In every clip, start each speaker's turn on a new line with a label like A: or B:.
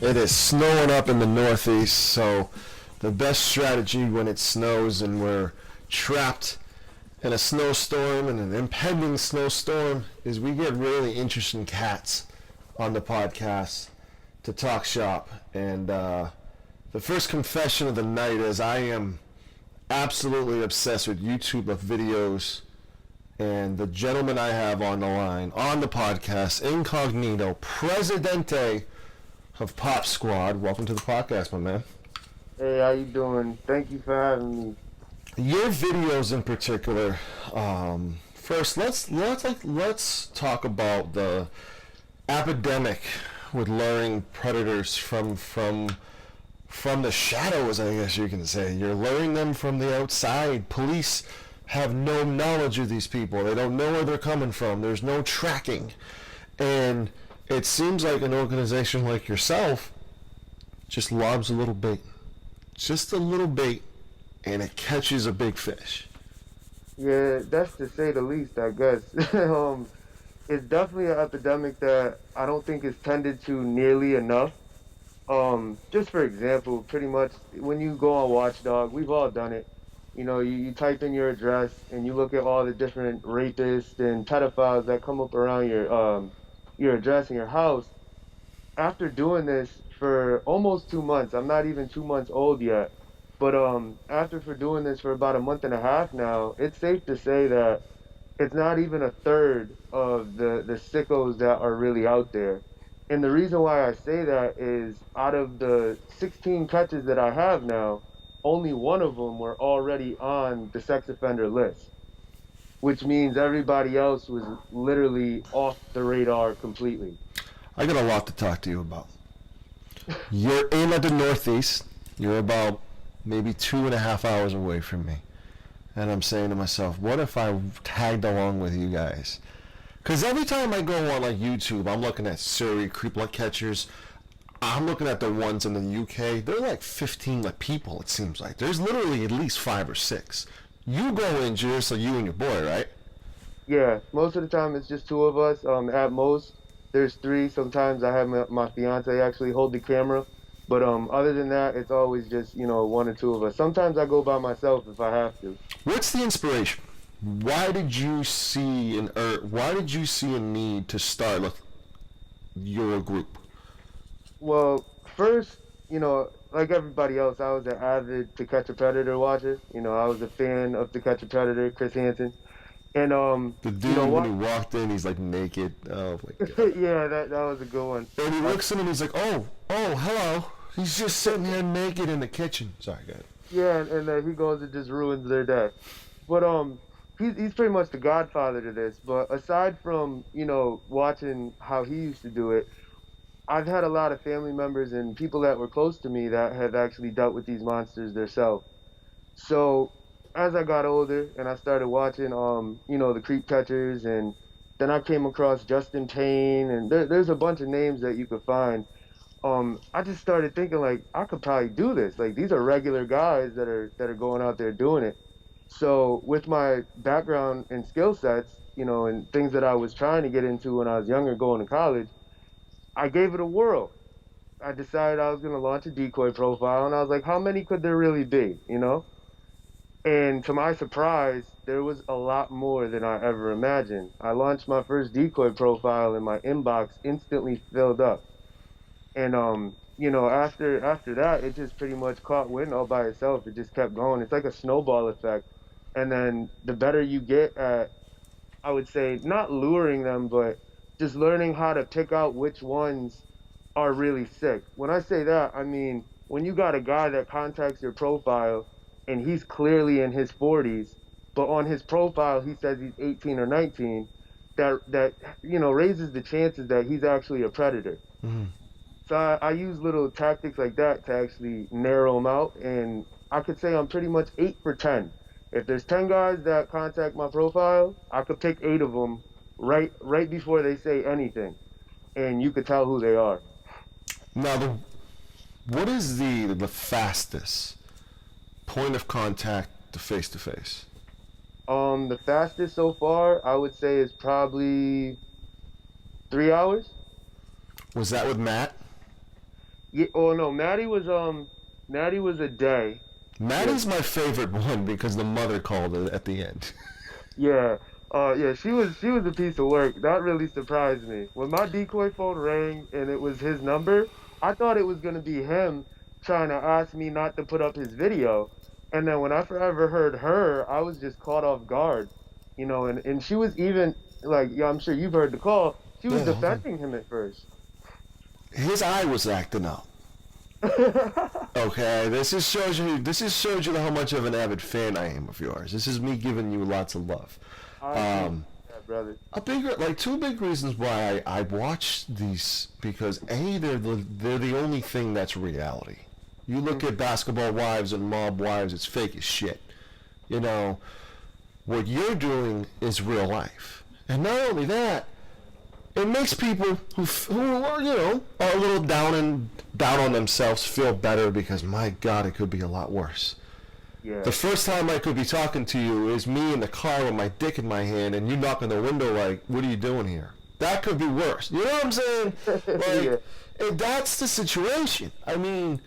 A: It is snowing up in the Northeast, so the best strategy when it snows and we're trapped in a snowstorm and an impending snowstorm is we get really interesting cats on the podcast to talk shop. And the first confession of the night is I am absolutely obsessed with YouTube of videos, and the gentleman I have on the line, on the podcast, incognito, Presidente of PopSquad. Welcome to the podcast, my man.
B: Hey, how you doing? Thank you for having me.
A: Your videos in particular. First, let's talk about the epidemic with luring predators from the shadows, I guess you can say. You're luring them from the outside. Police have no knowledge of these people. They don't know where they're coming from. There's no tracking. And it seems like an organization like yourself just lobs a little bait. Just a little bait, and it catches a big fish.
B: Yeah, that's to say the least, I guess. It's definitely an epidemic that I don't think is tended to nearly enough. Just for example, pretty much when you go on Watchdog, we've all done it. You know, you type in your address and you look at all the different rapists and pedophiles that come up around your address and your house. After doing this for almost 2 months, I'm not even 2 months old yet, but after for doing this for about a month and a half now, it's safe to say that it's not even a third of the sickos that are really out there. And the reason why I say that is out of the 16 catches that I have now, only one of them were already on the sex offender list, which means everybody else was literally off the radar completely.
A: I got a lot to talk to you about. You're in at the Northeast. You're about maybe 2.5 hours away from me. And I'm saying to myself, what if I tagged along with you guys? Because every time I go on like YouTube, I'm looking at Surrey creep like catchers. I'm looking at the ones in the UK. They're like 15 like people, it seems like. There's literally at least 5 or 6. You go in just like you and your boy, right?
B: Yeah, most of the time it's just two of us. At most, there's 3. Sometimes I have my fiance actually hold the camera. But other than that, it's always just, 1 or 2 of us. Sometimes I go by myself if I have to.
A: What's the inspiration? Why did you see a need to start your group?
B: Well, first, like everybody else, I was an avid To Catch a Predator watcher. I was a fan of To Catch a Predator, Chris Hansen. And
A: the dude when he walked in, he's like naked. Oh my god.
B: Yeah, that was a good one.
A: And he looks in and he's like, oh, hello. He's just sitting here naked in the kitchen. Sorry, go ahead.
B: Yeah, and he goes and just ruins their day. But he's pretty much the godfather to this. But aside from watching how he used to do it, I've had a lot of family members and people that were close to me that have actually dealt with these monsters themselves. So as I got older and I started watching, the creep catchers, and then I came across Justin Payne, and there's a bunch of names that you could find. I just started thinking like I could probably do this. Like these are regular guys that are going out there doing it. So with my background and skill sets, and things that I was trying to get into when I was younger, going to college, I gave it a whirl. I decided I was going to launch a decoy profile, and I was like, how many could there really be, And to my surprise, there was a lot more than I ever imagined. I launched my first decoy profile, and my inbox instantly filled up. And, after that, it just pretty much caught wind all by itself. It just kept going. It's like a snowball effect. And then the better you get at, I would say, not luring them, but just learning how to pick out which ones are really sick. When I say that, I mean, when you got a guy that contacts your profile and he's clearly in his 40s, but on his profile he says he's 18 or 19, that raises the chances that he's actually a predator.
A: Mm-hmm.
B: So I use little tactics like that to actually narrow them out, and I could say I'm pretty much 8 for 10. If there's 10 guys that contact my profile, I could pick 8 of them right before they say anything, and you could tell who they are.
A: Now, what is the fastest point of contact to face?
B: The fastest so far, I would say, is probably 3 hours.
A: Was that with Matt?
B: Yeah, oh no, Maddie was a day. Yeah,
A: Maddie's my favorite one because the mother called it at the end.
B: yeah, yeah. She was a piece of work. That really surprised me. When my decoy phone rang and it was his number, I thought it was gonna be him trying to ask me not to put up his video. And then when I forever heard her, I was just caught off guard, and she was even like, yeah, I'm sure you've heard the call. She was
A: Yeah, hold on.
B: defending him at first.
A: His eye was acting up. Okay, this just shows you how much of an avid fan I am of yours. This is me giving you lots of love.
B: I appreciate
A: Um,
B: that, brother.
A: like two big reasons why I watch these because A, they're the only thing that's reality. You look at Basketball Wives and Mob Wives, it's fake as shit. You know, what you're doing is real life, and not only that, it makes people who are are a little down on themselves feel better because my God, it could be a lot worse.
B: Yeah.
A: The first time I could be talking to you is me in the car with my dick in my hand and you knock on the window like, what are you doing here? That could be worse. You know what I'm saying?
B: Yeah.
A: Like, and that's the situation. I mean,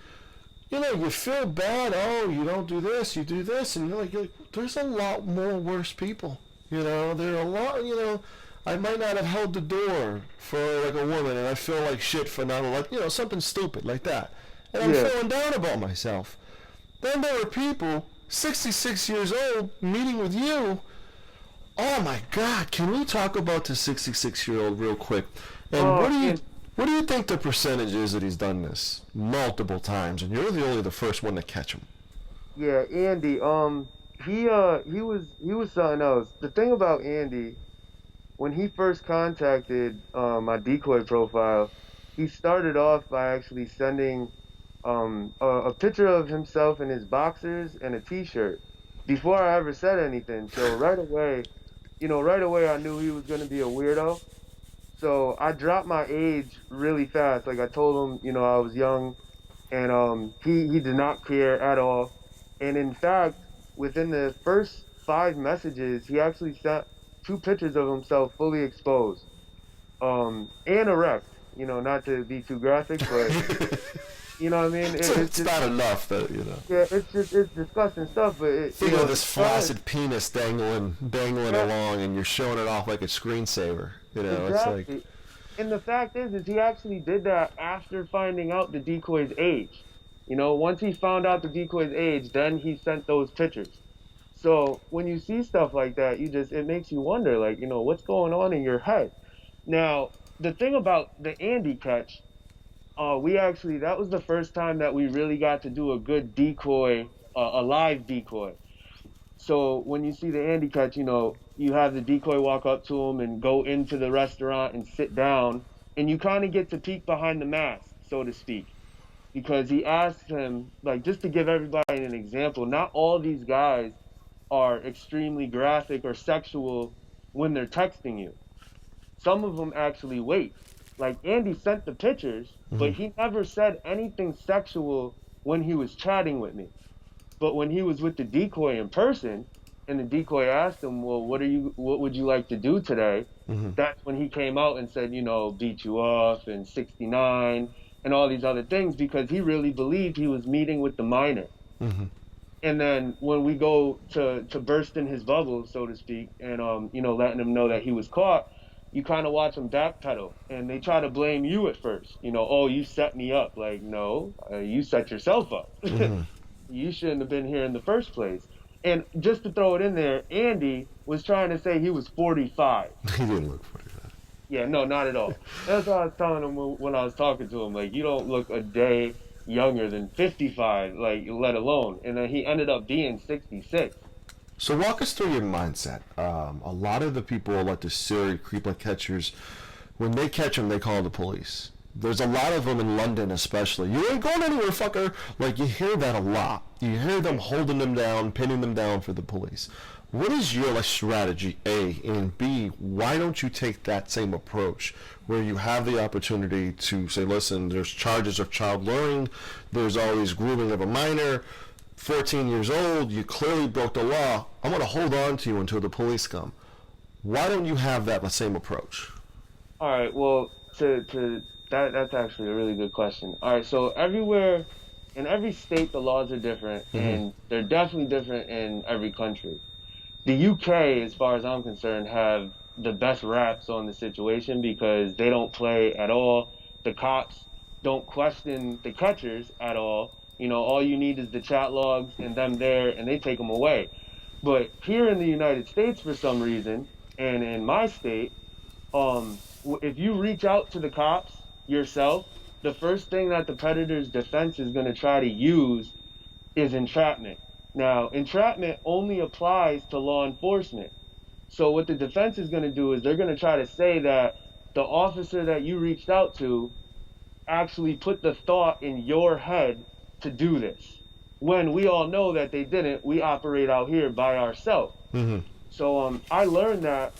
A: you feel bad. Oh, you don't do this, you do this. And you're like, there's a lot more worse people. There are a lot, I might not have held the door for like a woman and I feel like shit for not, like, something stupid like that. And I'm
B: Yeah.
A: feeling down about myself. Then there are people, 66 years old, meeting with you. Oh my God! Can we talk about the 66-year-old real quick? And
B: Oh,
A: what do you
B: and
A: what do you think the percentage is that he's done this multiple times, and you're only the first one to catch him?
B: yeah, Andy. He was something else. The thing about Andy, when he first contacted my decoy profile, he started off by actually sending a picture of himself in his boxers and a T-shirt before I ever said anything. So right away I knew he was gonna be a weirdo. So I dropped my age really fast. Like I told him, I was young, and he did not care at all. And in fact, within the first 5 messages, he actually sent two pictures of himself fully exposed, and erect. Not to be too graphic, but you know what I mean. It's
A: It's
B: just
A: not enough that
B: yeah, it's disgusting stuff. But
A: think of this
B: because
A: flaccid penis dangling
B: yeah,
A: along, and you're showing it off like a screensaver. It's like,
B: exactly. And the fact is he actually did that after finding out the decoy's age. Once he found out the decoy's age, then he sent those pictures. So when you see stuff like that, it makes you wonder, like, what's going on in your head. Now, the thing about the Andy catch, that was the first time that we really got to do a good decoy, a live decoy. So when you see the Andy catch, you have the decoy walk up to him and go into the restaurant and sit down, and you kind of get to peek behind the mask, so to speak, because he asked him, like, just to give everybody an example, not all these guys are extremely graphic or sexual when they're texting you. Some of them actually wait. Like Andy sent the pictures, but
A: mhm.
B: he never said anything sexual when he was chatting with me. But when he was with the decoy in person, and the decoy asked him, "Well, what would you like to do today?"
A: Mhm.
B: That's when he came out and said, beat you off and 69 and all these other things because he really believed he was meeting with the minor.
A: Mhm.
B: And then when we go to burst in his bubble, so to speak, and letting him know that he was caught, you kind of watch him backpedal, and they try to blame you at first. Oh, you set me up. Like, no, you set yourself up.
A: Mhm.
B: You shouldn't have been here in the first place. And just to throw it in there, Andy was trying to say he was 45.
A: He didn't look 45.
B: Yeah, no, not at all. That's what I was telling him when I was talking to him. Like, you don't look a day younger than 55, like, let alone. And then he ended up being 66.
A: So walk us through your mindset. A lot of the people, like the serial creeper catchers, when they catch them, they call the police. There's a lot of them in London, especially. You ain't going anywhere, fucker. Like, you hear that a lot. You hear them holding them down, pinning them down for the police. What is your strategy, A? And B, why don't you take that same approach where you have the opportunity to say, listen, there's charges of child luring, there's always grooming of a minor, 14 years old, you clearly broke the law, I'm going to hold on to you until the police come. Why don't you have that same approach?
B: All right, well, to That's actually a really good question. All right, so everywhere, in every state, the laws are different, and they're definitely different in every country. The UK, as far as I'm concerned, have the best raps on the situation because they don't play at all. The cops don't question the catchers at all. You know, all you need is the chat logs and them there, and they take them away. But here in the United States, for some reason, and in my state, if you reach out to the cops yourself, the first thing that the predator's defense is going to try to use is entrapment. Now, entrapment only applies to law enforcement. So what the defense is going to do is they're going to try to say that the officer that you reached out to actually put the thought in your head to do this. When we all know that they didn't, we operate out here by ourselves. So I learned that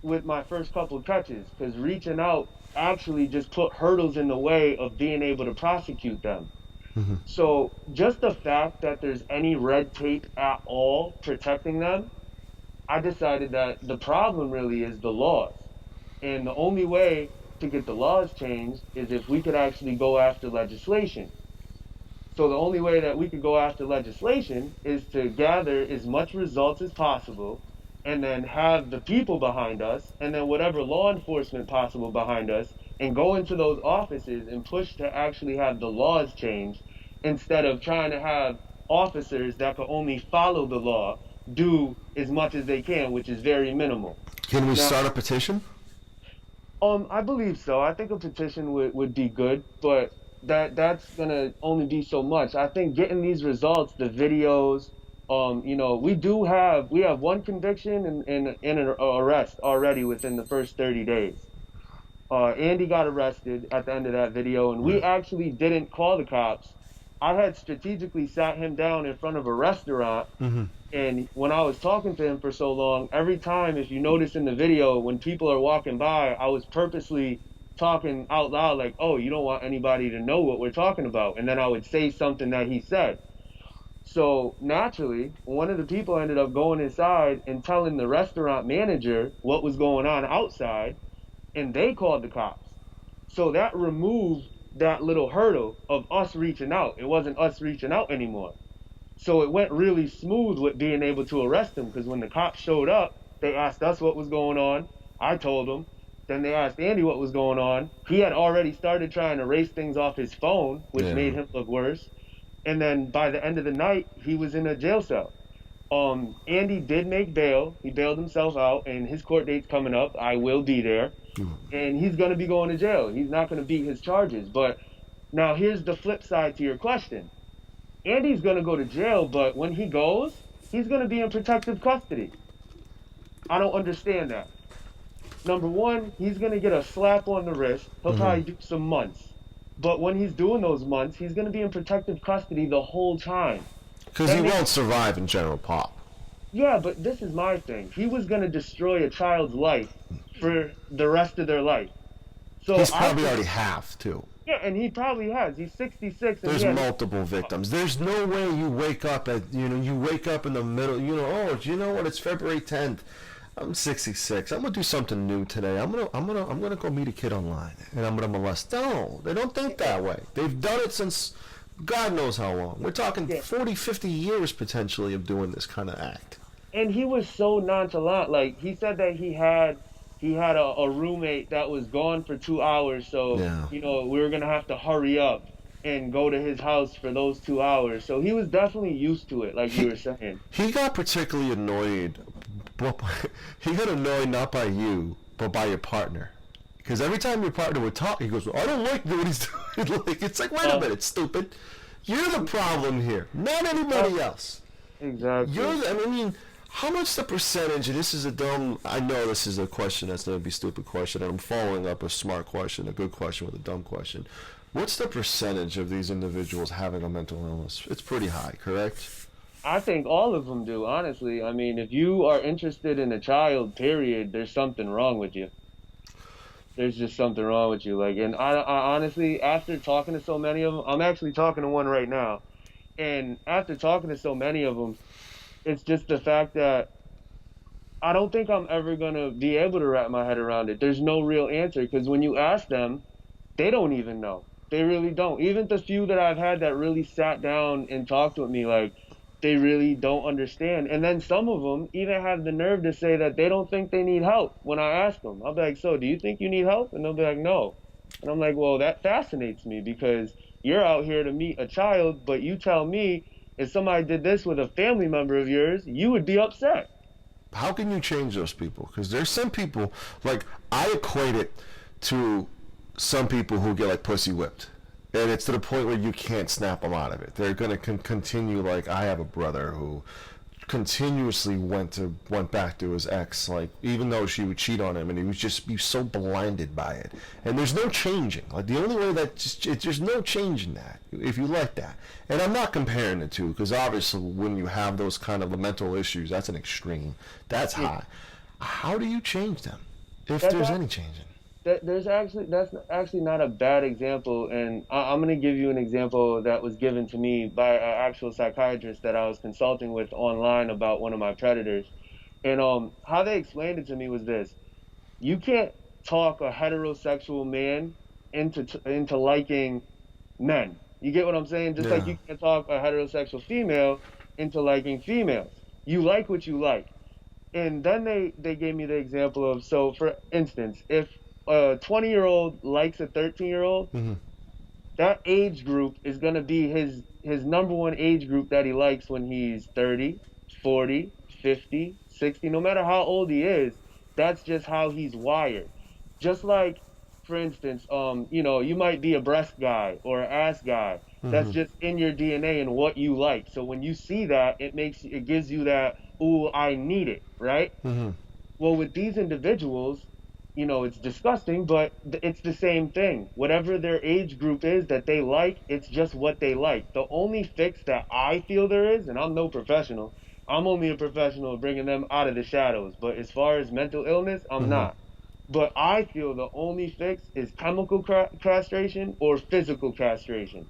B: with my first couple of catches because reaching out actually just put hurdles in the way of being able to prosecute them. So just the fact that there's any red tape at all protecting them, I decided that the problem really is the laws. And the only way to get the laws changed is if we could actually go after legislation. So the only way that we could go after legislation is to gather as much results as possible and then have the people behind us and then whatever law enforcement possible behind us and go into those offices and push to actually have the laws changed instead of trying to have officers that could only follow the law do as much as they can, which is very minimal.
A: Can we
B: Now,
A: start a petition?
B: I believe so. I think a petition would be good, but that's gonna only be so much. I think getting these results, the videos, you know, we have one conviction and an arrest already within the first 30 days. Andy got arrested at the end of that video, and we actually didn't call the cops. I had strategically sat him down in front of a restaurant, and when I was talking to him for so long, every time, if you notice in the video, when people are walking by, I was purposely talking out loud like, oh, you don't want anybody to know what we're talking about. And then I would say something that he said. So naturally, one of the people ended up going inside and telling the restaurant manager what was going on outside, and they called the cops. So that removed that little hurdle of us reaching out. It wasn't us reaching out anymore. So it went really smooth with being able to arrest him because when the cops showed up, they asked us what was going on. I told them. Then they asked Andy what was going on. He had already started trying to erase things off his phone, which made him look worse. And then by the end of the night, he was in a jail cell. Andy did make bail. He bailed himself out, and his court date's coming up. I will be there. And he's going to be going to jail. He's not going to beat his charges. But now here's the flip side to your question. Andy's going to go to jail, but when he goes, he's going to be in protective custody. I don't understand that. Number one, he's going to get a slap on the wrist. He'll probably do some months. But when he's doing those months, he's going to be in protective custody the whole time.
A: Because he won't survive in general pop.
B: Yeah, but this is my thing. He was going to destroy a child's life for the rest of their life. So
A: He's probably already have, too.
B: Yeah, and he probably has. He's 66. And
A: There's multiple victims. There's no way you wake up you wake up in the middle, oh, do you know what? It's February 10th. I'm 66. I'm gonna do something new today. I'm gonna go meet a kid online and I'm gonna molest. No, they don't think that way. They've done it since God knows how long. We're talking 40, 50 years potentially of doing this kind of act.
B: And he was so nonchalant. Like he said that he had a roommate that was gone for 2 hours, so we were gonna have to hurry up and go to his house for those 2 hours. So he was definitely used to it, like you were saying.
A: He got particularly annoyed. He got annoyed not by you, but by your partner. Because every time your partner would talk, he goes, I don't like what he's doing. It's like, wait a minute, stupid. You're the problem here, not anybody else.
B: Exactly.
A: How much the percentage, and this is I know this is a question that's going to be a stupid question, and I'm following up a smart question, a good question with a dumb question. What's the percentage of these individuals having a mental illness? It's pretty high, correct?
B: I think all of them do, honestly. I mean, if you are interested in a child, period, there's something wrong with you. There's just something wrong with you. And I honestly, after talking to so many of them, I'm actually talking to one right now. And after talking to so many of them, it's just the fact that I don't think I'm ever going to be able to wrap my head around it. There's no real answer because when you ask them, they don't even know. They really don't. Even the few that I've had that really sat down and talked with me, like, they really don't understand. And then some of them even have the nerve to say that they don't think they need help when I ask them. I'll be like, so do you think you need help? And they'll be like, no. And I'm like, well, that fascinates me because you're out here to meet a child, but you tell me if somebody did this with a family member of yours, you would be upset.
A: How can you change those people? Because there's some people, like, I equate it to some people who get like pussy whipped, and it's to the point where you can't snap them out of it. They're gonna continue. Like, I have a brother who continuously went back to his ex, like, even though she would cheat on him, and he was so blinded by it, and there's no changing. Like, the only way that there's no changing that if you like that. And I'm not comparing the two, because obviously when you have those kind of mental issues, that's an extreme, that's high. How do you change them if there's any changing?
B: That's actually not a bad example, and I'm going to give you an example that was given to me by an actual psychiatrist that I was consulting with online about one of my predators. And how they explained it to me was this: you can't talk a heterosexual man into liking men. You get what I'm saying? Just like
A: Yeah.
B: you can't talk a heterosexual female into liking females. You like what you like. And then they gave me the example of, so for instance, if a 20-year-old likes a 13-year-old,
A: Mm-hmm.
B: that age group is going to be his number one age group that he likes when he's 30, 40, 50, 60, no matter how old he is. That's just how he's wired. Just like, for instance, you might be a breast guy or an ass guy. That's
A: Mm-hmm.
B: just in your DNA and what you like. So when you see that, it gives you that, ooh, I need it, right?
A: Mm-hmm.
B: Well, with these individuals, it's disgusting, but it's the same thing. Whatever their age group is that they like, it's just what they like. The only fix that I feel there is, and I'm no professional, I'm only a professional bringing them out of the shadows. But as far as mental illness, I'm
A: Mm-hmm.
B: not. But I feel the only fix is chemical castration or physical castration.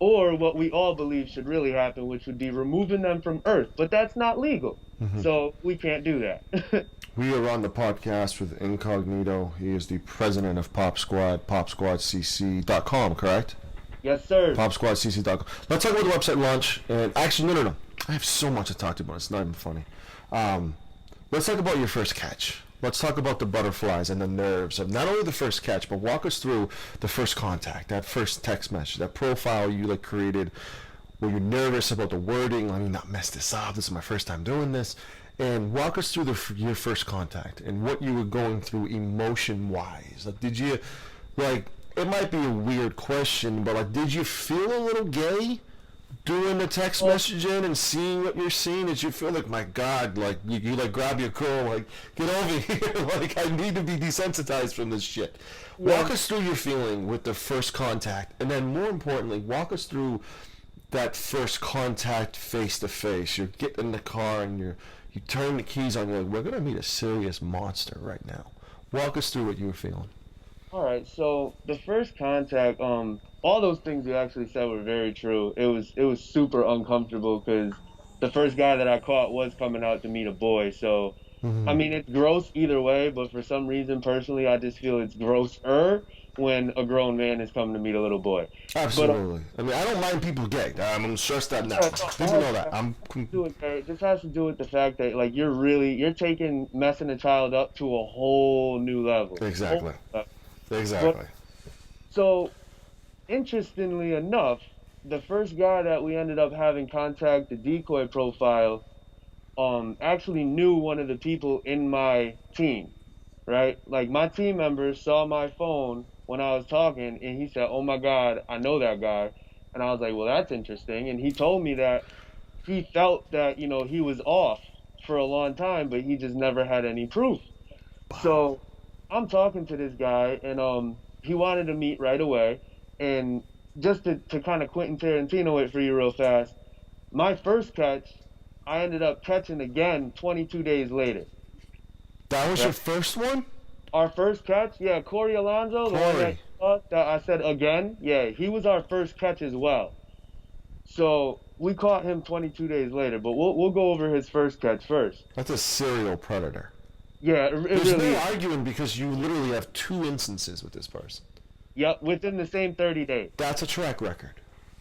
B: Or what we all believe should really happen, which would be removing them from Earth. But that's not legal.
A: Mm-hmm.
B: So we can't do that.
A: We are on the podcast with Incognito. He is the president of PopSquad, PopSquadCC.com, correct?
B: Yes, sir.
A: PopSquadCC.com. Let's talk about the website launch. And actually, no. I have so much to talk about. It's not even funny. Let's talk about your first catch. Let's talk about the butterflies and the nerves of not only the first catch, but walk us through the first contact, that first text message, that profile you created. Were you nervous about the wording? Let me not mess this up. This is my first time doing this. And walk us through your first contact and what you were going through emotion-wise. Like, did you, it might be a weird question, but did you feel a little gay doing the text messaging and seeing what you're seeing? Did you feel like, my God, you grab your girl, get over here, I need to be desensitized from this shit. Walk us through your feeling with the first contact, and then more importantly, walk us through that first contact face to face. You get in the car and you turn the keys on. You're like, we're gonna meet a serious monster right now. Walk us through what you were feeling.
B: All right. So the first contact, all those things you actually said were very true. It was super uncomfortable because the first guy that I caught was coming out to meet a boy. So, I
A: Mm-hmm.
B: mean, it's gross either way, but for some reason, personally, I just feel it's grosser when a grown man is coming to meet a little boy.
A: Absolutely. I mean, I don't mind people gay. I'm gonna stress that now. People know that.
B: It just has to do with the fact that you're taking messing a child up to a whole new level.
A: Exactly.
B: But,
A: Exactly.
B: so interestingly enough, the first guy that we ended up having contact the decoy profile actually knew one of the people in my team, right? Like, my team members saw my phone when I was talking, and he said, "Oh my God, I know that guy." And I was like, "Well, that's interesting." And he told me that he felt that, he was off for a long time, but he just never had any proof. So I'm talking to this guy, and he wanted to meet right away. And just to kind of Quentin Tarantino it for you real fast, my first catch, I ended up catching again 22 days later.
A: That was
B: Yeah.
A: your first one?
B: Our first catch, yeah, Corey Alonso, the one
A: Corey.
B: that I said again, yeah, he was our first catch as well. So we caught him 22 days later, but we'll go over his first catch first.
A: That's a serial predator.
B: Yeah, it
A: There's
B: really
A: no
B: is.
A: arguing because you literally have two instances with this person.
B: Yep, within the same 30 days.
A: That's a track record.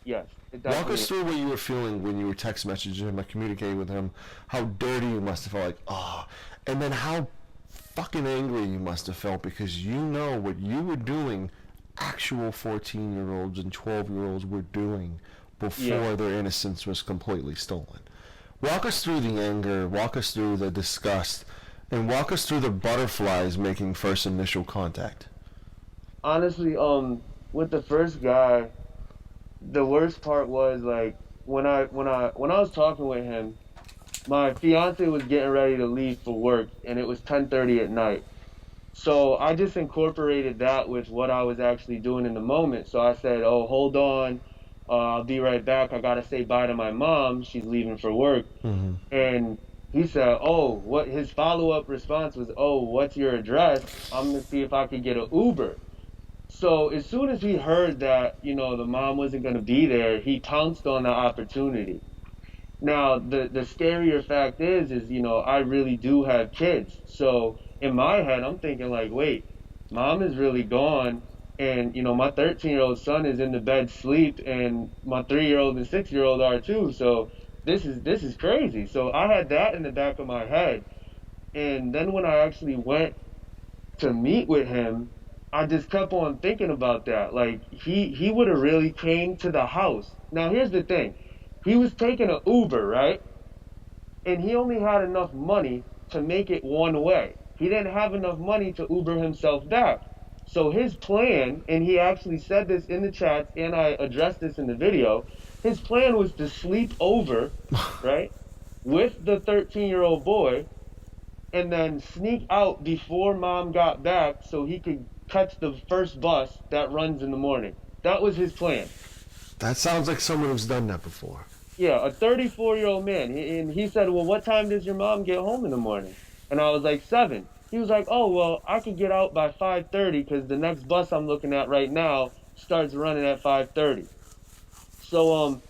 B: Yes, it
A: Walk
B: definitely
A: us
B: is.
A: through what you were feeling when you were text messaging him, like communicating with him. How dirty you must have felt, like, oh, and then how fucking angry you must have felt because you know what you were doing. Actual 14-year-olds and 12-year-olds were doing before
B: Yeah.
A: their innocence was completely stolen. Walk us through the anger. Walk us through the disgust, and walk us through the butterflies making first initial contact.
B: Honestly, with the first guy, the worst part was like when I was talking with him, my fiance was getting ready to leave for work and it was 10:30 at night. So I just incorporated that with what I was actually doing in the moment. So I said, "Oh, hold on. I'll be right back. I gotta say bye to my mom. She's leaving for work."
A: Mm-hmm.
B: And he said, "Oh, what?" His follow-up response was, "Oh, what's your address? I'm gonna see if I could get an Uber." So as soon as he heard that, the mom wasn't gonna be there, he pounced on the opportunity. Now, the scarier fact is, I really do have kids. So in my head, I'm thinking like, wait, mom is really gone. And, my 13-year-old son is in the bed sleep and my 3-year-old and 6-year-old are too. So this is crazy. So I had that in the back of my head. And then when I actually went to meet with him, I just kept on thinking about that. Like he would have really came to the house. Now here's the thing. He was taking an Uber, right? And he only had enough money to make it one way. He didn't have enough money to Uber himself back. So his plan, and he actually said this in the chats, and I addressed this in the video, his plan was to sleep over, right, with the 13-year-old boy, and then sneak out before mom got back so he could catch the first bus that runs in the morning. That was his plan.
A: That sounds like someone who's done that before.
B: Yeah, a 34-year-old man. And he said, "Well, what time does your mom get home in the morning?" And I was like, 7. He was like, "Oh, well, I could get out by 5:30 because the next bus I'm looking at right now starts running at 5:30." So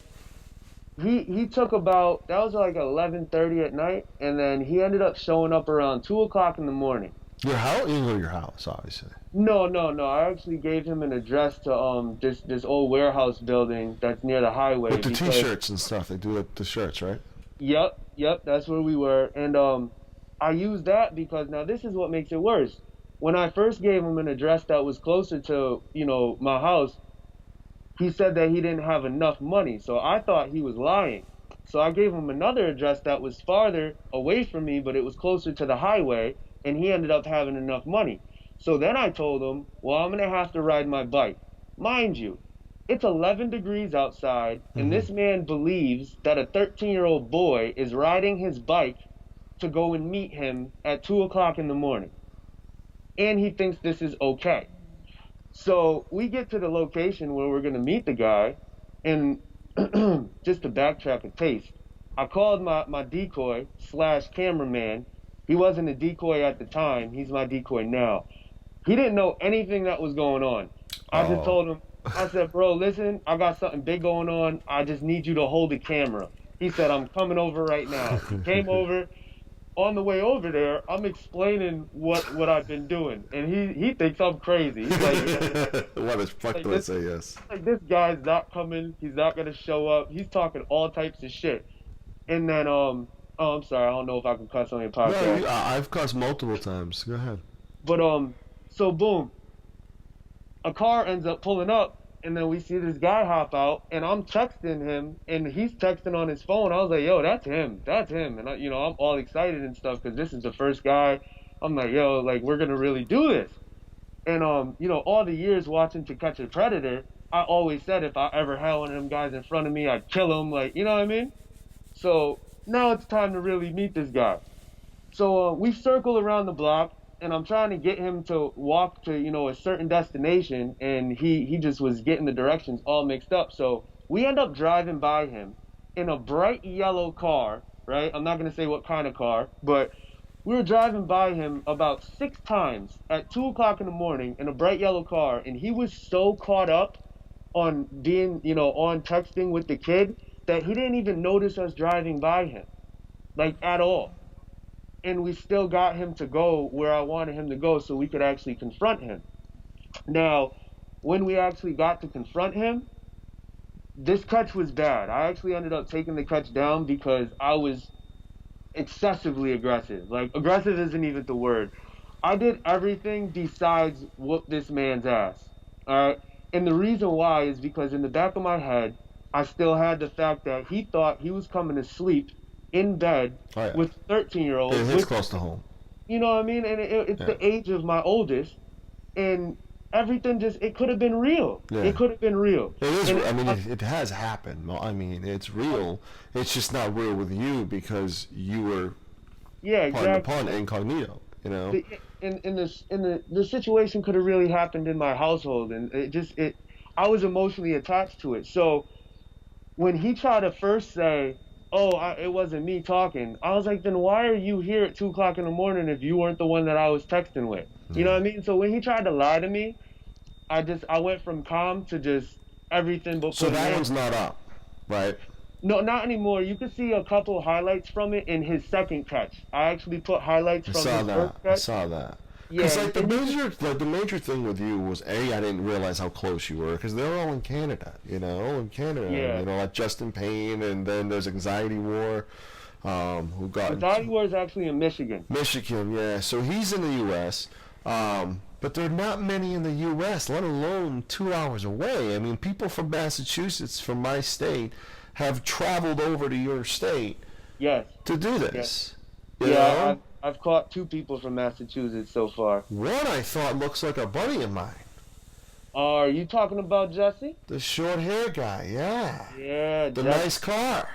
B: he took about, that was like 11:30 at night, and then he ended up showing up around 2 o'clock in the morning.
A: Your house? You know your house, obviously.
B: No, no, no. I actually gave him an address to this old warehouse building that's near the highway
A: With the
B: because
A: T-shirts and stuff, they do the shirts, right?
B: yep, yep, that's where we were. And I used that because now this is what makes it worse. When I first gave him an address that was closer to, my house, he said that he didn't have enough money. So I thought he was lying. So I gave him another address that was farther away from me, but it was closer to the highway, and he ended up having enough money. So then I told him, well, I'm going to have to ride my bike. Mind you, it's 11 degrees outside, and
A: Mm-hmm.
B: this man believes that a 13-year-old boy is riding his bike to go and meet him at 2 o'clock in the morning. And he thinks this is okay. So we get to the location where we're going to meet the guy, and just to backtrack a taste, I called my decoy slash cameraman. He wasn't a decoy at the time. He's my decoy now. He didn't know anything that was going on. I just
A: Oh.
B: told him, I said, "Bro, listen, I got something big going on. I just need you to hold the camera." He said, "I'm coming over right now." He came over. On the way over there, I'm explaining what I've been doing, and he thinks I'm crazy. He's like,
A: Why the fuck
B: like
A: do I
B: this,
A: say yes?
B: like this guy's not coming. He's not gonna show up. He's talking all types of shit. And then oh, I'm sorry, I don't know if I can cuss on your
A: No,
B: podcast,
A: I've cussed multiple times. Go ahead.
B: but so boom, a car ends up pulling up, and then we see this guy hop out, and I'm texting him, and he's texting on his phone. I was like, "Yo, that's him," and I'm all excited and stuff because this is the first guy. I'm like, "Yo, like we're gonna really do this." And all the years watching To Catch a Predator, I always said if I ever had one of them guys in front of me, I'd kill him. Like, you know what I mean? So now it's time to really meet this guy. So we circle around the block, and I'm trying to get him to walk to a certain destination, and he just was getting the directions all mixed up. So we end up driving by him in a bright yellow car, right? I'm not gonna say what kind of car, but we were driving by him about 6 times at 2 o'clock in the morning in a bright yellow car, and he was so caught up on being, on texting with the kid that he didn't even notice us driving by him, like at all. And we still got him to go where I wanted him to go so we could actually confront him. Now, when we actually got to confront him, this catch was bad. I actually ended up taking the catch down because I was excessively aggressive. Like, aggressive isn't even the word. I did everything besides whoop this man's ass. Alright? And the reason why is because in the back of my head, I still had the fact that he thought he was coming to sleep in bed with 13-year-olds.
A: It hits close to home.
B: You know what I mean? And it's the age of my oldest. And everything it could have been real. Yeah. It could have been real.
A: It is. I mean, it has happened. I mean, it's real. It's just not real with you because you were upon incognito. You know.
B: The situation could have really happened in my household, and I was emotionally attached to it. So when he tried to first say, "Oh, it wasn't me talking," I was like, "Then why are you here at 2 o'clock in the morning if you weren't the one that I was texting with?" You know what I mean? So when he tried to lie to me, I went from calm to just everything but.
A: So that one's not up, right?
B: No, not anymore. You can see a couple highlights from it in his second catch. I actually put highlights from his first catch.
A: I saw that.
B: Yeah,
A: because the major thing with you was I didn't realize how close you were because they're all in Canada, you know, like Justin Payne, and then there's Anxiety War, who got
B: Anxiety War is actually in Michigan.
A: Michigan, yeah. So he's in the U.S., but there are not many in the U.S., let alone 2 hours away. I mean, people from Massachusetts, from my state, have traveled over to your state, to do this.
B: Yes. I've caught 2 people from Massachusetts so far.
A: One I thought looks like a buddy of mine.
B: Are you talking about Jesse?
A: The short hair guy, yeah.
B: Yeah,
A: the nice car.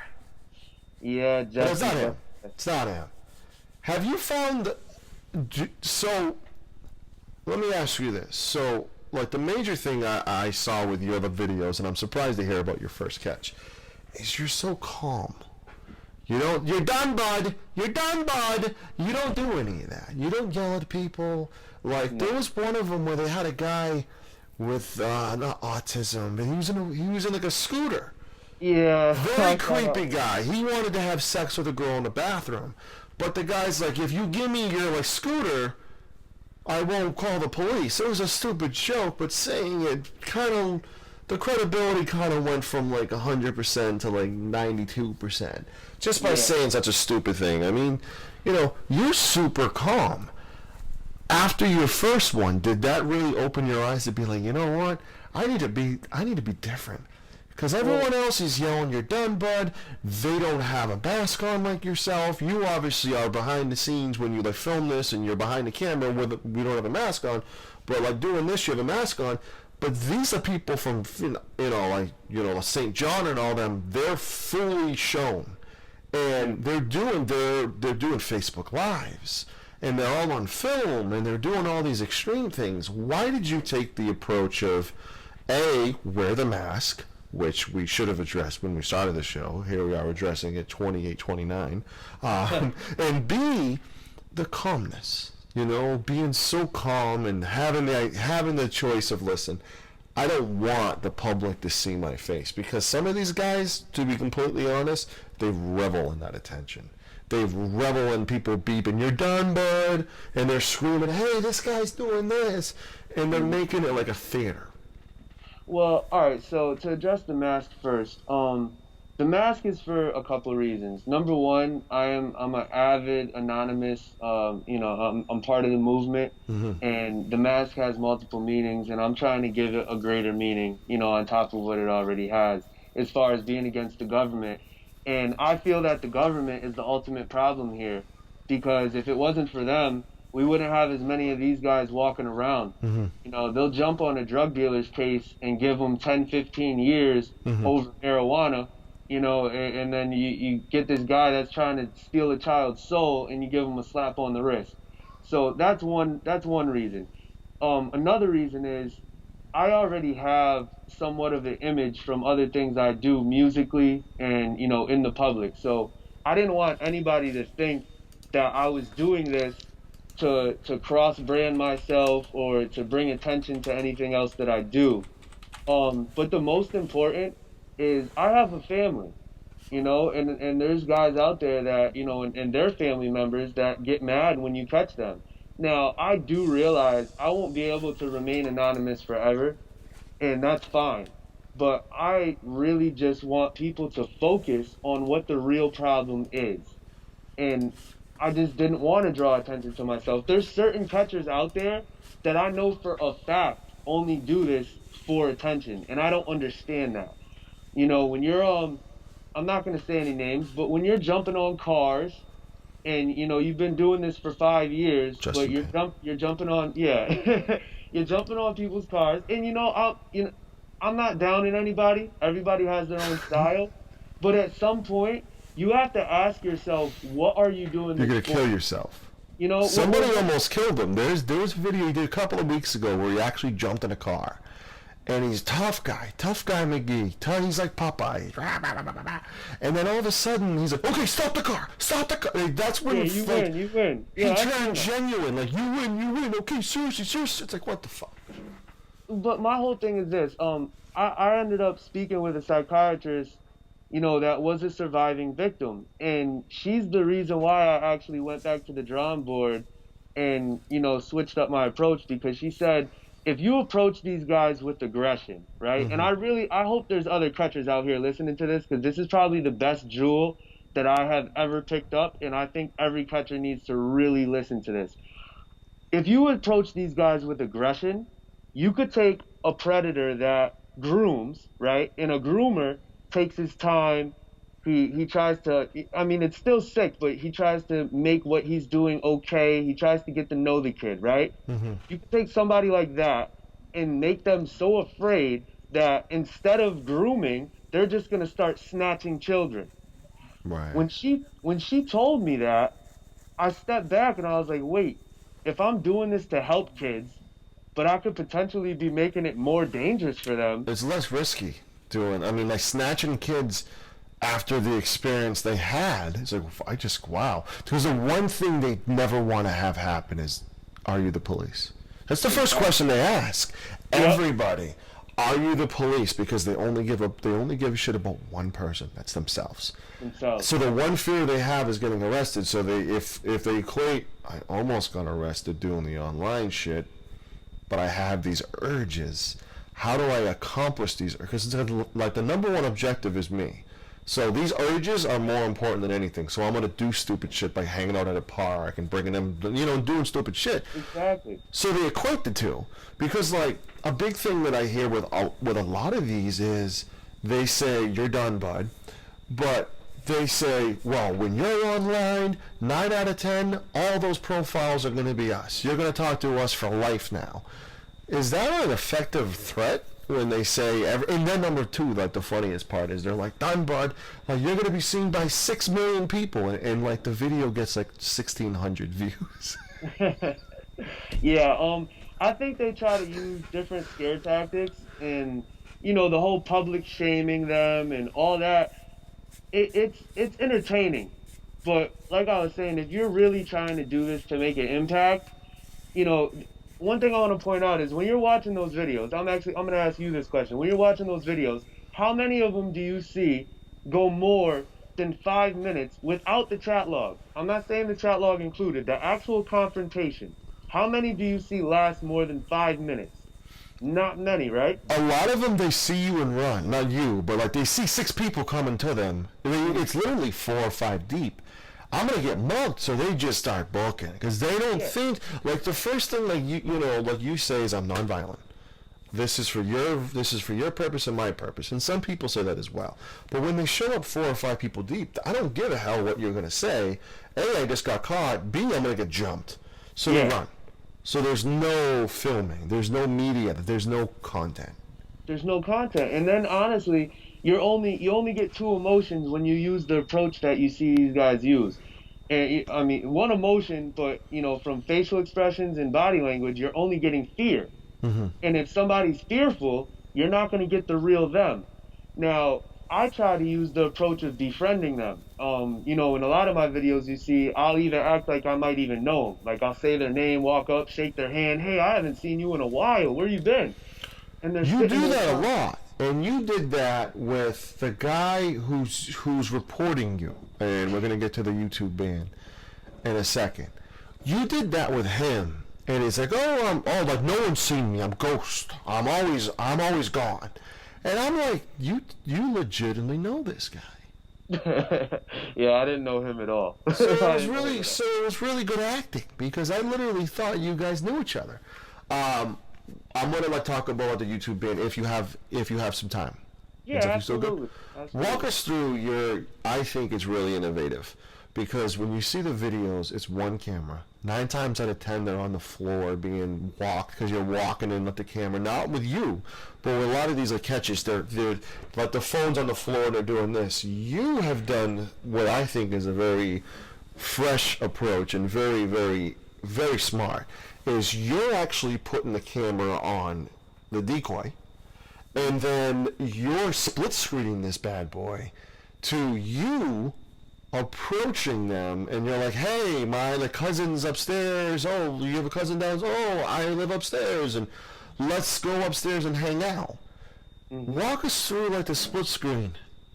B: Yeah, Jesse.
A: No, it's not him. It's not him. Have you found... So, let me ask you this. So, like, the major thing I saw with your other videos, and I'm surprised to hear about your first catch, is you're so calm. You don't, you're done, bud. You're done, bud. You don't do any of that. You don't yell at people. Like, there was one of them where they had a guy with, not autism, but he was in like a scooter.
B: Yeah.
A: Very creepy guy. He wanted to have sex with a girl in the bathroom. But the guy's like, if you give me your, like, scooter, I won't call the police. It was a stupid joke, but saying it kind of, the credibility kind of went from like 100% to like 92%. Just by saying such a stupid thing. I mean, you know, you're super calm. After your first one, did that really open your eyes to be like, you know what? I need to be different. Because everyone else is yelling, you're done, bud. They don't have a mask on like yourself. You obviously are behind the scenes when you like film this and you're behind the camera with we don't have a mask on. But like doing this, you have a mask on. But these are people from, like St. John and all them. They're fully shown, and they're doing Facebook Lives, and they're all on film, and they're doing all these extreme things. Why did you take the approach of, A, wear the mask, which we should have addressed when we started the show. Here we are addressing it 28, 29, and B, the calmness. You know, being so calm and having the choice of, listen, I don't want the public to see my face, because some of these guys, to be completely honest, they revel in that attention. They revel in people beeping, you're done, bud, and they're screaming, hey, this guy's doing this, and they're making it like a theater.
B: Well, all right, so to address the mask first, the mask is for a couple of reasons. Number one, I'm an avid anonymous. I'm part of the movement, and the mask has multiple meanings, and I'm trying to give it a greater meaning, on top of what it already has, as far as being against the government. And I feel that the government is the ultimate problem here, because if it wasn't for them, we wouldn't have as many of these guys walking around. They'll jump on a drug dealer's case and give them 10, 15 years over marijuana. And then you get this guy that's trying to steal a child's soul, and you give him a slap on the wrist. So that's one reason. Another reason is I already have somewhat of an image from other things I do musically and, in the public. So I didn't want anybody to think that I was doing this to cross-brand myself or to bring attention to anything else that I do. But the most important is I have a family, and there's guys out there that, and their family members that get mad when you catch them. Now, I do realize I won't be able to remain anonymous forever, and that's fine. But I really just want people to focus on what the real problem is. And I just didn't want to draw attention to myself. There's certain catchers out there that I know for a fact only do this for attention, and I don't understand that. When you're I'm not gonna say any names, but when you're jumping on cars and you've been doing this for 5 years, but
A: Justin Bieber.
B: you're jumping on, yeah, you're jumping on people's cars, and I'm not downing anybody. Everybody has their own style, but at some point you have to ask yourself, what are you doing
A: You're
B: this
A: gonna
B: for?
A: kill yourself.
B: What,
A: Somebody almost killed him. There was a video he did a couple of weeks ago where he actually jumped in a car. And he's tough guy McGee. He's like Popeye. And then all of a sudden he's like, okay, stop the car. Like, that's when
B: yeah, you win.
A: he
B: Yeah,
A: turned genuine. Like, you win. Okay, seriously. It's like, what the fuck?
B: but my whole thing is this. I ended up speaking with a psychiatrist, that was a surviving victim, and she's the reason why I actually went back to the drawing board and switched up my approach, because she said, if you approach these guys with aggression, right?
A: Mm-hmm.
B: And I hope there's other catchers out here listening to this, because this is probably the best jewel that I have ever picked up, and I think every catcher needs to really listen to this. If you approach these guys with aggression, you could take a predator that grooms, right? And a groomer takes his time. He tries to, I mean, it's still sick, but he tries to make what he's doing okay. He tries to get to know the kid, right?
A: Mm-hmm.
B: You can take somebody like that and make them so afraid that instead of grooming, they're just going to start snatching children.
A: Right.
B: When she told me that, I stepped back and I was like, wait, if I'm doing this to help kids, but I could potentially be making it more dangerous for them.
A: It's less risky like snatching kids after the experience they had. It's like, wow. Because the one thing they never want to have happen is, are you the police? That's the first question they ask.
B: Yep.
A: Everybody, are you the police? Because they only give a shit about one person. That's themselves. So the one fear they have is getting arrested. So if they equate, I almost got arrested doing the online shit, but I have these urges. How do I accomplish these? Because like the number one objective is me. So these urges are more important than anything. So I'm gonna do stupid shit by hanging out at a park and bringing them, doing stupid shit.
B: Exactly.
A: So they equate the two, because like a big thing that I hear with a lot of these is they say you're done, bud, but they say, well, when you're online, 9 out of 10, all those profiles are going to be us. You're going to talk to us for life now. Is that an effective threat when they say, and then number two, like the funniest part is they're like, done, bud, like you're going to be seen by 6 million people, and like the video gets like 1,600 views.
B: Yeah, I think they try to use different scare tactics, and the whole public shaming them and all that. It's entertaining, but like I was saying, if you're really trying to do this to make an impact, one thing I want to point out is when you're watching those videos, I'm going to ask you this question. When you're watching those videos, how many of them do you see go more than 5 minutes without the chat log? I'm not saying the chat log included, the actual confrontation. How many do you see last more than 5 minutes? Not many, right?
A: A lot of them, they see you and run. Not you, but like they see 6 people coming to them. I mean, it's literally 4 or 5 deep. I'm gonna get mugged, so they just start booking because they don't think, like, the first thing, like, like you say is, I'm nonviolent. This is for your purpose and my purpose, and some people say that as well. But when they show up 4 or 5 people deep, I don't give a hell what you're gonna say. A, I just got caught. B, I'm gonna get jumped. So they run. So there's no filming, there's no media, there's no content.
B: There's no content, and then honestly, you only get 2 emotions when you use the approach that you see these guys use. And I mean, one emotion, but from facial expressions and body language, you're only getting fear.
A: Mm-hmm.
B: And if somebody's fearful, you're not going to get the real them. Now, I try to use the approach of befriending them. In a lot of my videos, you see, I'll even act like I might even know them. Like, I'll say their name, walk up, shake their hand. Hey, I haven't seen you in a while. Where you been? And
A: you do that a lot. And you did that with the guy who's reporting you. And we're going to get to the YouTube ban in a second. You did that with him. And he's like, like no one's seen me. I'm ghost. I'm always gone. And I'm like, you legitimately know this guy.
B: Yeah, I didn't know him at all.
A: So it
B: I
A: was
B: didn't know him
A: really,
B: at all.
A: so it was really good acting because I literally thought you guys knew each other. I'm gonna like talk about the YouTube bit if you have some time.
B: Yeah,
A: Is that still good?
B: absolutely. Absolutely.
A: Walk us through I think it's really innovative because when you see the videos, it's one camera. 9 times out of 10, they're on the floor being walked because you're walking in with the camera, not with you, but with a lot of these like catches, they're like the phone's on the floor and they're doing this. You have done what I think is a very fresh approach and very, very, very smart. Is you're actually putting the camera on the decoy, and then you're split screening this bad boy to you approaching them, and you're like, hey, the cousin's upstairs. Oh, you have a cousin down? Oh, I live upstairs, and let's go upstairs and hang out. Walk us through like the split screen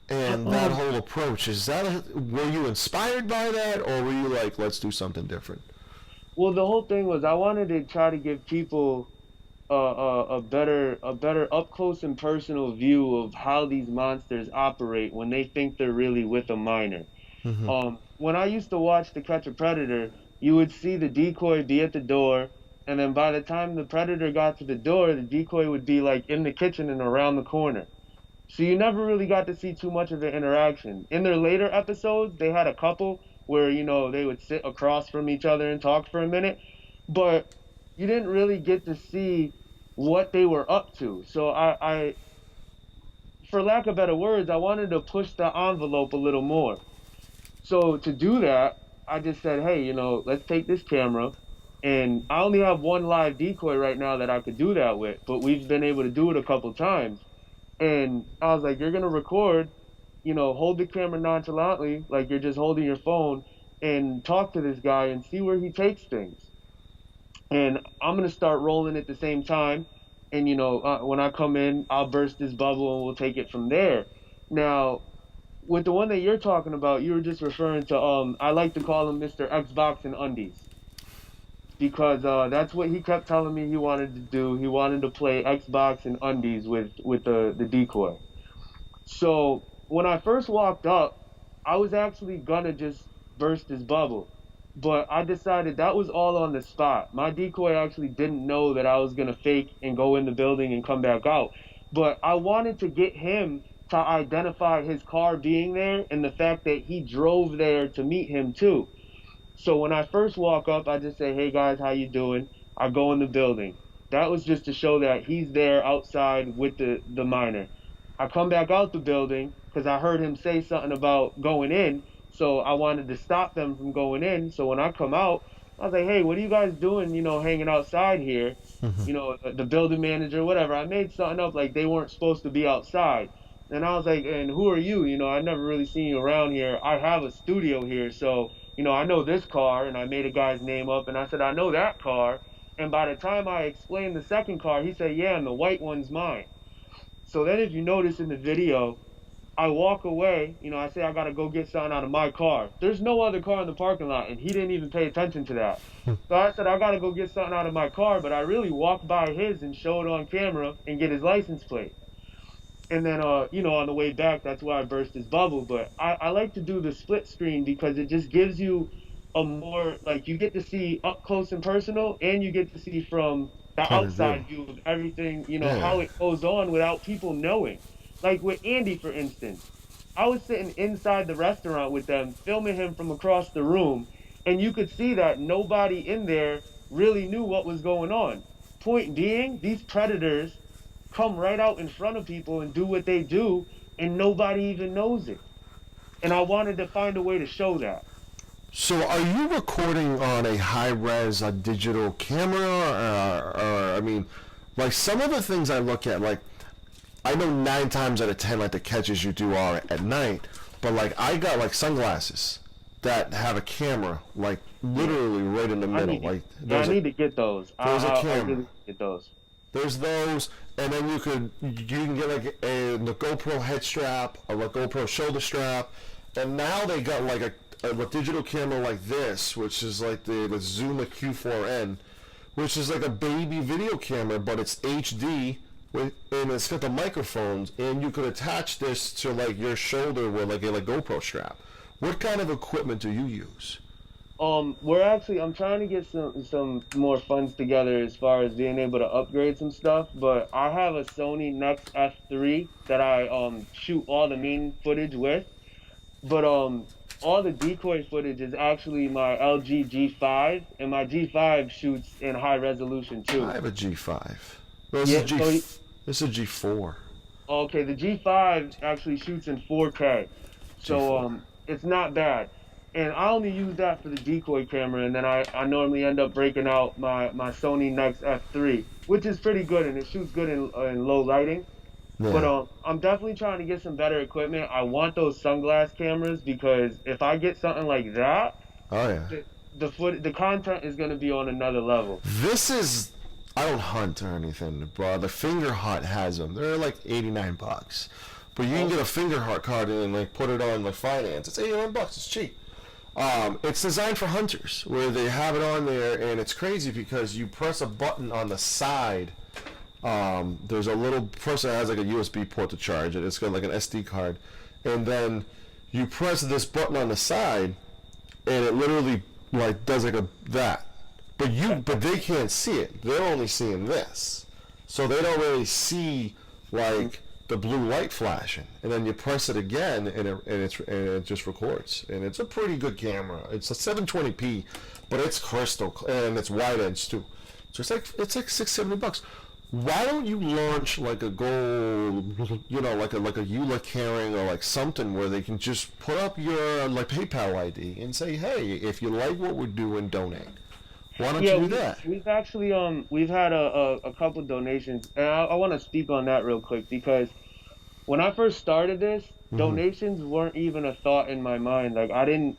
A: and that whole approach. Were you inspired by that, or were you like, let's do something different?
B: Well, the whole thing was I wanted to try to give people a better up close and personal view of how these monsters operate when they think they're really with a minor. When I used to watch To Catch a Predator, you would see the decoy be at the door, and then by the time the predator got to the door, the decoy would be like in the kitchen and around the corner. So you never really got to see too much of an interaction. In their later episodes, they had a couple where, they would sit across from each other and talk for a minute, but you didn't really get to see what they were up to. So I for lack of better words, I wanted to push the envelope a little more. So to do that, I just said, hey, let's take this camera, and I only have one live decoy right now that I could do that with, but we've been able to do it a couple times. And I was like, you're going to record, hold the camera nonchalantly, like you're just holding your phone, and talk to this guy and see where he takes things. And I'm going to start rolling at the same time. And, when I come in, I'll burst this bubble and we'll take it from there. Now, with the one that you're talking about, you were just referring to, I like to call him Mr. Xbox and Undies. Because that's what he kept telling me he wanted to do. He wanted to play Xbox and Undies with the decoy. So when I first walked up, I was actually going to just burst his bubble. But I decided that was all on the spot. My decoy actually didn't know that I was going to fake and go in the building and come back out. But I wanted to get him to identify his car being there and the fact that he drove there to meet him too. So when I first walk up, I just say, hey guys, how you doing? I go in the building. That was just to show that he's there outside with the minor. I come back out the building because I heard him say something about going in. So I wanted to stop them from going in. So when I come out, I was like, hey, what are you guys doing, hanging outside here? The building manager, whatever. I made something up like they weren't supposed to be outside. And I was like, and who are you? I never really seen you around here. I have a studio here, so, I know this car. And I made a guy's name up, and I said, I know that car. And by the time I explained the second car, he said, yeah, and the white one's mine. So then if you notice in the video, I walk away, I say I got to go get something out of my car. There's no other car in the parking lot, and he didn't even pay attention to that. So I said I got to go get something out of my car, but I really walked by his and showed on camera and get his license plate. And then, on the way back, that's why I burst his bubble. But I like to do the split screen because it just gives you a more, like, you get to see up close and personal, and you get to see from the outside view of everything, how it goes on without people knowing. Like with Andy, for instance, I was sitting inside the restaurant with them, filming him from across the room, and you could see that nobody in there really knew what was going on. Point being, these predators come right out in front of people and do what they do, and nobody even knows it. And I wanted to find a way to show that.
A: So are you recording on a high-res digital camera? Or, I mean, like some of the things I look at, like, I know 9 times out of 10, like, the catches you do are at night, but, like, I got, like, sunglasses that have a camera, like, literally right in the middle.
B: I need to get those.
A: There's a camera.
B: I really get those.
A: There's those, and then you can get like the GoPro head strap or like GoPro shoulder strap, and now they got like a digital camera like this, which is like the Zuma Q4N, which is like a baby video camera, but it's HD and it's got the microphones, and you could attach this to like your shoulder with like a GoPro strap. What kind of equipment do you use?
B: I'm trying to get some more funds together as far as being able to upgrade some stuff, but I have a Sony Nex F3 that I shoot all the main footage with, but all the decoy footage is actually my LG G5, and my G5 shoots in high resolution too.
A: I have a G5. No,
B: Yeah,
A: this is a G4.
B: okay, the G5 actually shoots in 4K, so
A: G4.
B: it's not bad. And I only use that for the decoy camera, and then I normally end up breaking out my Sony Nex F3, which is pretty good, and it shoots good in low lighting.
A: Yeah.
B: But I'm definitely trying to get some better equipment. I want those sunglass cameras because if I get something like that,
A: Oh yeah.
B: the content is going to be on another level.
A: This is, I don't hunt or anything, but the Finger Hut has them. They're like $89, but you can get a Finger Hut card and like put it on like finance. It's $89. It's cheap. It's designed for hunters, where they have it on there, and it's crazy because you press a button on the side. There's a little person that has like a USB port to charge it. It's got like an SD card, and then you press this button on the side, and it literally like does like that. But they can't see it. They're only seeing this, so they don't really see like the blue light flashing. And then you press it again, and it just records. And it's a pretty good camera. It's a 720p, but it's crystal and it's wide edge too. So it's like $670. Why don't you launch like a gold, like a EULA carrying or like something where they can just put up your like PayPal ID and say, hey, if you like what we're doing, donate. Why don't you do that?
B: We've actually we've had a couple donations, and I want to speak on that real quick because when I first started this, donations weren't even a thought in my mind. Like I didn't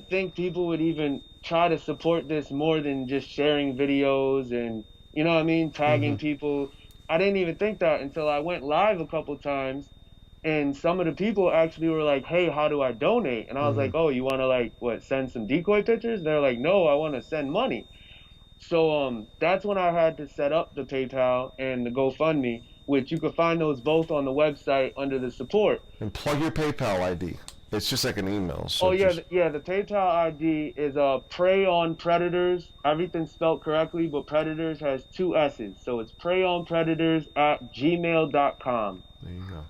B: think people would even try to support this more than just sharing videos and tagging people. I didn't even think that until I went live a couple times, and some of the people actually were like, hey, how do I donate? And I was like, oh, you want to send some decoy pictures? They're like, no, I want to send money. So that's when I had to set up the PayPal and the GoFundMe, which you can find those both on the website under the support.
A: And plug your PayPal ID. It's just like an email. So
B: the PayPal ID is Prey on Predators. Everything's spelled correctly, but Predators has 2 S's. So it's preyonpredators@gmail.com.
A: There you go.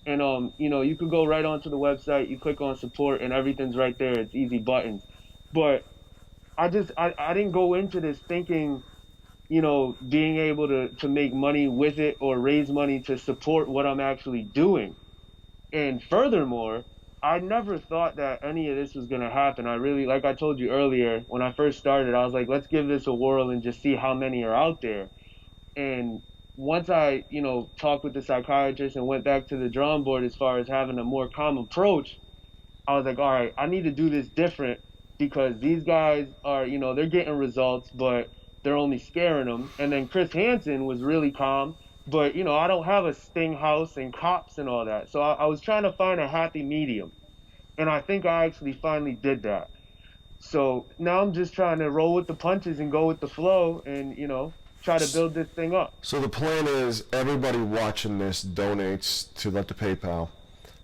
B: And you could go right onto the website, you click on support, and everything's right there. It's easy buttons. But I didn't go into this thinking, being able to make money with it or raise money to support what I'm actually doing. And furthermore, I never thought that any of this was going to happen. I really, like I told you earlier, when I first started, I was like, let's give this a whirl and just see how many are out there. And once I, talked with the psychiatrist and went back to the drawing board as far as having a more calm approach, I was like, all right, I need to do this different because these guys are, they're getting results, but they're only scaring them. And then Chris Hansen was really calm. But, I don't have a sting house and cops and all that. So I was trying to find a happy medium. And I think I actually finally did that. So now I'm just trying to roll with the punches and go with the flow and, try to build this thing up.
A: So the plan is everybody watching this donates to the PayPal.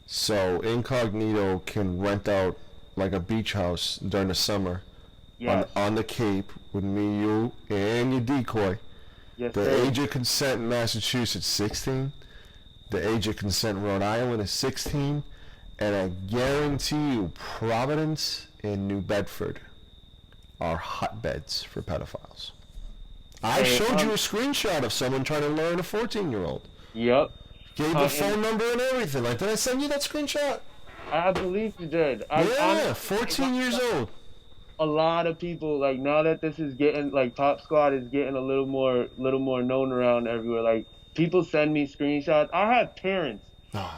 A: So Incognito can rent out like a beach house during the summer on the Cape with me, you, and your decoy.
B: Yes,
A: the
B: sir.
A: age of consent in Massachusetts, 16. The age of consent in Rhode Island is 16. And I guarantee you, Providence and New Bedford are hotbeds for pedophiles. I showed you a screenshot of someone trying to learn a 14-year-old.
B: Yep.
A: Gave the phone number and everything. Like, did I send you that screenshot?
B: I believe you did.
A: 14 years old.
B: A lot of people, like, now that this is getting, like, PopSquad is getting a little more known around everywhere. Like, people send me screenshots. I have parents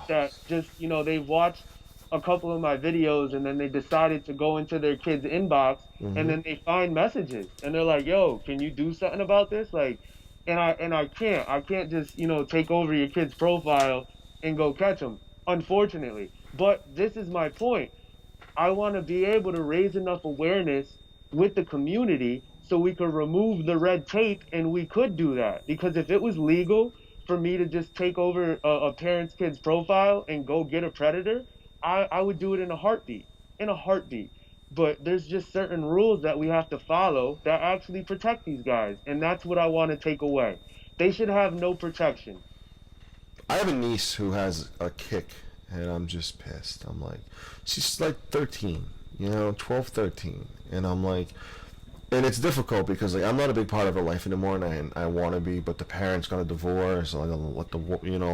B: that just, they've watched a couple of my videos and then they decided to go into their kid's inbox and then they find messages and they're like, yo, can you do something about this? Like, and I can't just, take over your kid's profile and go catch them, unfortunately. But this is my point. I want to be able to raise enough awareness with the community so we could remove the red tape, and we could do that. Because if it was legal for me to just take over a parent's kid's profile and go get a predator, I would do it in a heartbeat. In a heartbeat. But there's just certain rules that we have to follow that actually protect these guys. And that's what I want to take away. They should have no protection.
A: I have a niece who has a kick, and I'm just pissed. I'm like, she's like 13, 12, 13. And I'm like, and it's difficult because like I'm not a big part of her life anymore, and I want to be, but the parents got a divorce, like let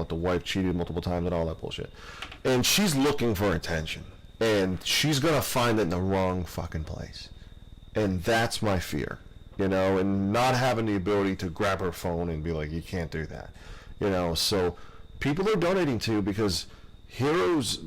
A: the wife cheated multiple times and all that bullshit, and she's looking for attention, and she's gonna find it in the wrong fucking place, and that's my fear, and not having the ability to grab her phone and be like, you can't do that, So people are donating to you because heroes,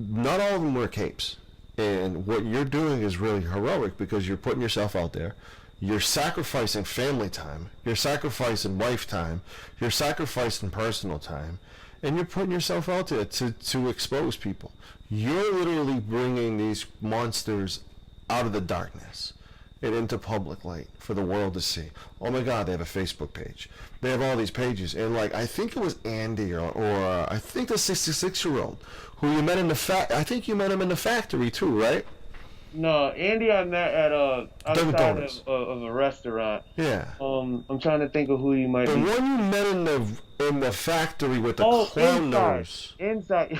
A: not all of them wear capes. And what you're doing is really heroic because you're putting yourself out there. You're sacrificing family time. You're sacrificing wife time. You're sacrificing personal time. And you're putting yourself out there to expose people. You're literally bringing these monsters out of the darkness and into public light for the world to see. Oh my God, they have a Facebook page. They have all these pages. And like, I think it was Andy or I think the 66-year-old who you met in the I think you met him in the factory too, right?
B: No, Andy I met at outside of a restaurant.
A: Yeah.
B: I'm trying to think of who you might
A: the
B: be.
A: The one you met in the factory with the clown nose.
B: Inside.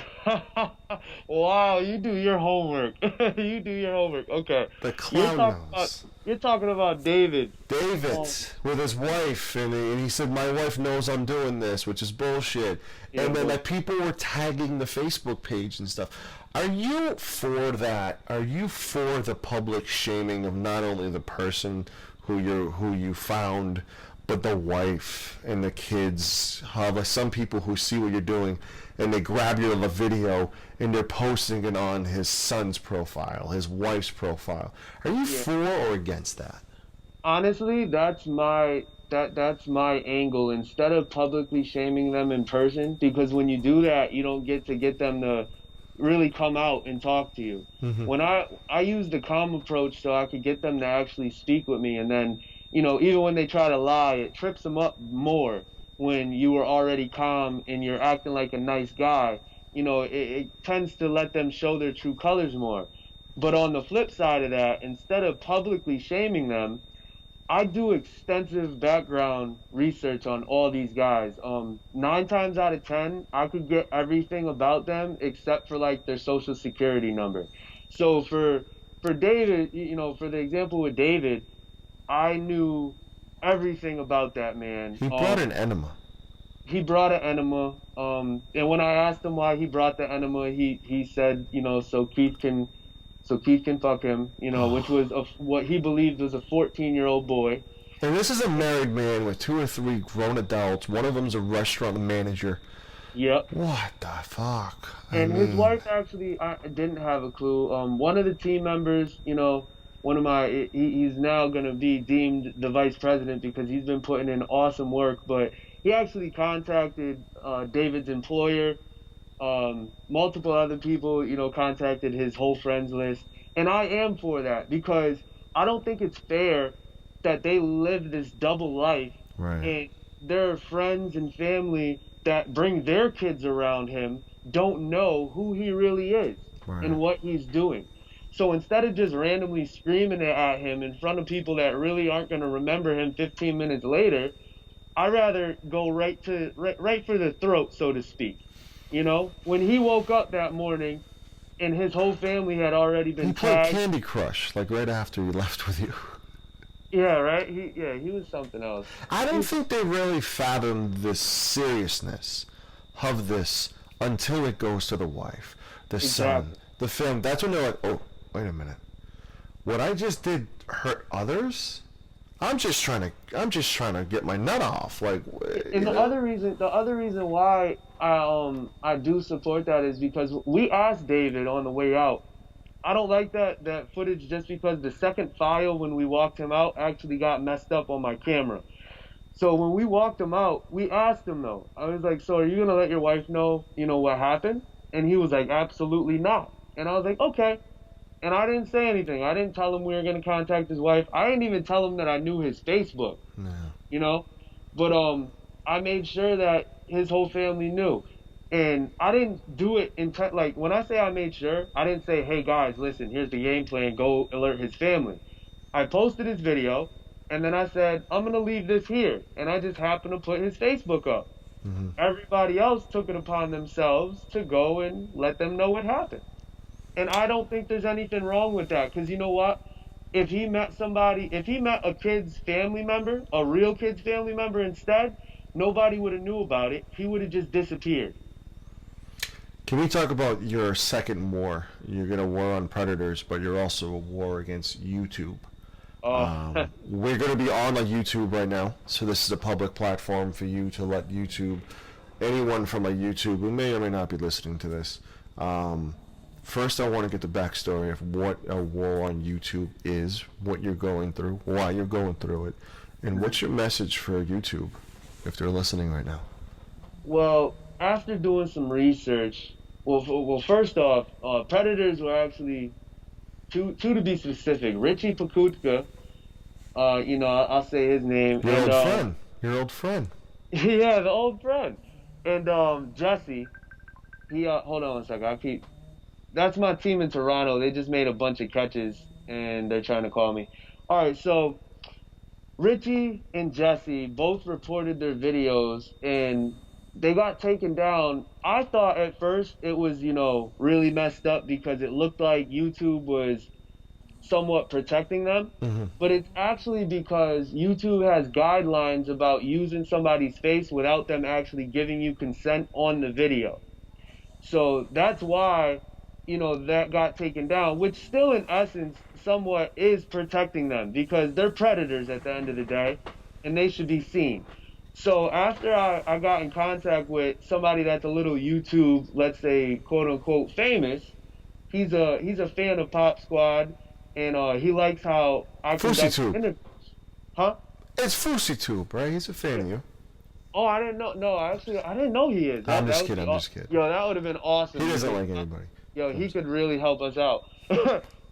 B: Wow, you do your homework. You do your homework. Okay.
A: The clown nose.
B: You're talking about David.
A: David with his wife, and he said, my wife knows I'm doing this, which is bullshit. Yeah, and then like people were tagging the Facebook page and stuff. Are you for that? Are you for the public shaming of not only the person who you found, but the wife and the kids? How like some people who see what you're doing and they grab your video and they're posting it on his son's profile, his wife's profile. Are you for or against that?
B: Honestly, that's my angle. Instead of publicly shaming them in person, because when you do that, you don't get them to really come out and talk to you. Mm-hmm. When I use the calm approach so I could get them to actually speak with me, and then even when they try to lie, it trips them up more when you were already calm and you're acting like a nice guy. It tends to let them show their true colors more. But on the flip side of that, instead of publicly shaming them, I do extensive background research on all these guys. 9 times out of 10, I could get everything about them except for like their social security number. So for David, for the example with David, I knew everything about that man.
A: He brought an enema.
B: He brought an enema. And when I asked him why he brought the enema, he said, so Keith can fuck him, which was what he believed was a 14-year-old boy.
A: And this is a married man with 2 or 3 grown adults. One of them's a restaurant manager.
B: Yep.
A: What the fuck?
B: His wife actually didn't have a clue. One of the team members, he's now going to be deemed the vice president because he's been putting in awesome work, but he actually contacted David's employer. Multiple other people, contacted his whole friends list. And I am for that because I don't think it's fair that they live this double life.
A: Right.
B: And their friends and family that bring their kids around him don't know who he really is. Right. And what he's doing. So instead of just randomly screaming it at him in front of people that really aren't going to remember him 15 minutes later, I'd rather go right for the throat, so to speak. When he woke up that morning and his whole family had already been tagged.
A: He played Candy Crush, like right after he left with you.
B: Yeah, right? He was something else.
A: I don't think they really fathomed the seriousness of this until it goes to the wife, the son, the film. That's when they're like, oh, wait a minute. What I just did hurt others? I'm just trying to get my nut off. Like,
B: and the other reason why I do support that is because we asked David on the way out. I don't like that footage just because the second file when we walked him out actually got messed up on my camera. So when we walked him out, we asked him though. I was like, so are you gonna let your wife know, what happened? And he was like, absolutely not. And I was like, okay. And I didn't say anything. I didn't tell him we were going to contact his wife. I didn't even tell him that I knew his Facebook,
A: No.
B: you know? But I made sure that his whole family knew. And I didn't do it like when I say I made sure, I didn't say, "Hey guys, listen, here's the game plan, go alert his family." I posted his video, and then I said, "I'm going to leave this here." And I just happened to put his Facebook up.
A: Mm-hmm.
B: Everybody else took it upon themselves to go and let them know what happened. And I don't think there's anything wrong with that, because you know what? If he met a kid's family member, a real kid's family member instead, nobody would have knew about it. He would have just disappeared.
A: Can we talk about your second war? You're going to war on predators, but you're also a war against YouTube. We're going to be on YouTube right now, so this is a public platform for you to let YouTube, anyone from a YouTube who may or may not be listening to this. First, I want to get the backstory of what a war on YouTube is, what you're going through, why you're going through it, and what's your message for YouTube if they're listening right now.
B: Well, after doing some research, first off, predators were actually two to be specific. Richie Pakutka, I'll say his name.
A: Your old friend.
B: Yeah, the old friend. And Jesse, hold on a second. That's my team in Toronto. They just made a bunch of catches, and they're trying to call me. All right, so Richie and Jesse both reported their videos, and they got taken down. I thought at first it was, really messed up because it looked like YouTube was somewhat protecting them.
A: Mm-hmm.
B: But it's actually because YouTube has guidelines about using somebody's face without them actually giving you consent on the video. So that's why, that got taken down, which still in essence somewhat is protecting them because they're predators at the end of the day and they should be seen. So after I got in contact with somebody that's a little YouTube, let's say, quote unquote, famous, he's a fan of PopSquad, and he likes how I conduct interviews. Huh?
A: It's FouseyTube, right? He's a fan of you.
B: Oh, I didn't know. No, actually, I didn't know he is.
A: I'm just kidding.
B: Yo, that would have been awesome.
A: He doesn't like anybody.
B: Yo, he could really help us out.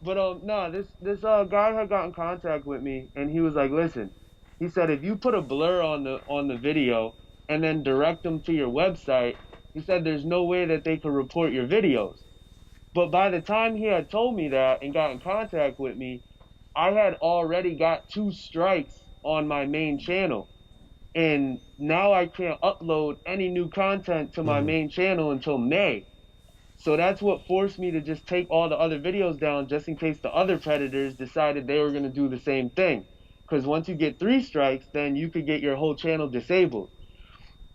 B: But no, this guy had got in contact with me, and he was like, "Listen," he said, "if you put a blur on the video and then direct them to your website," he said, "there's no way that they could report your videos." But by the time he had told me that and got in contact with me, I had already got 2 strikes on my main channel. And now I can't upload any new content to my main channel until May. So that's what forced me to just take all the other videos down just in case the other predators decided they were going to do the same thing. Because once you get 3 strikes, then you could get your whole channel disabled.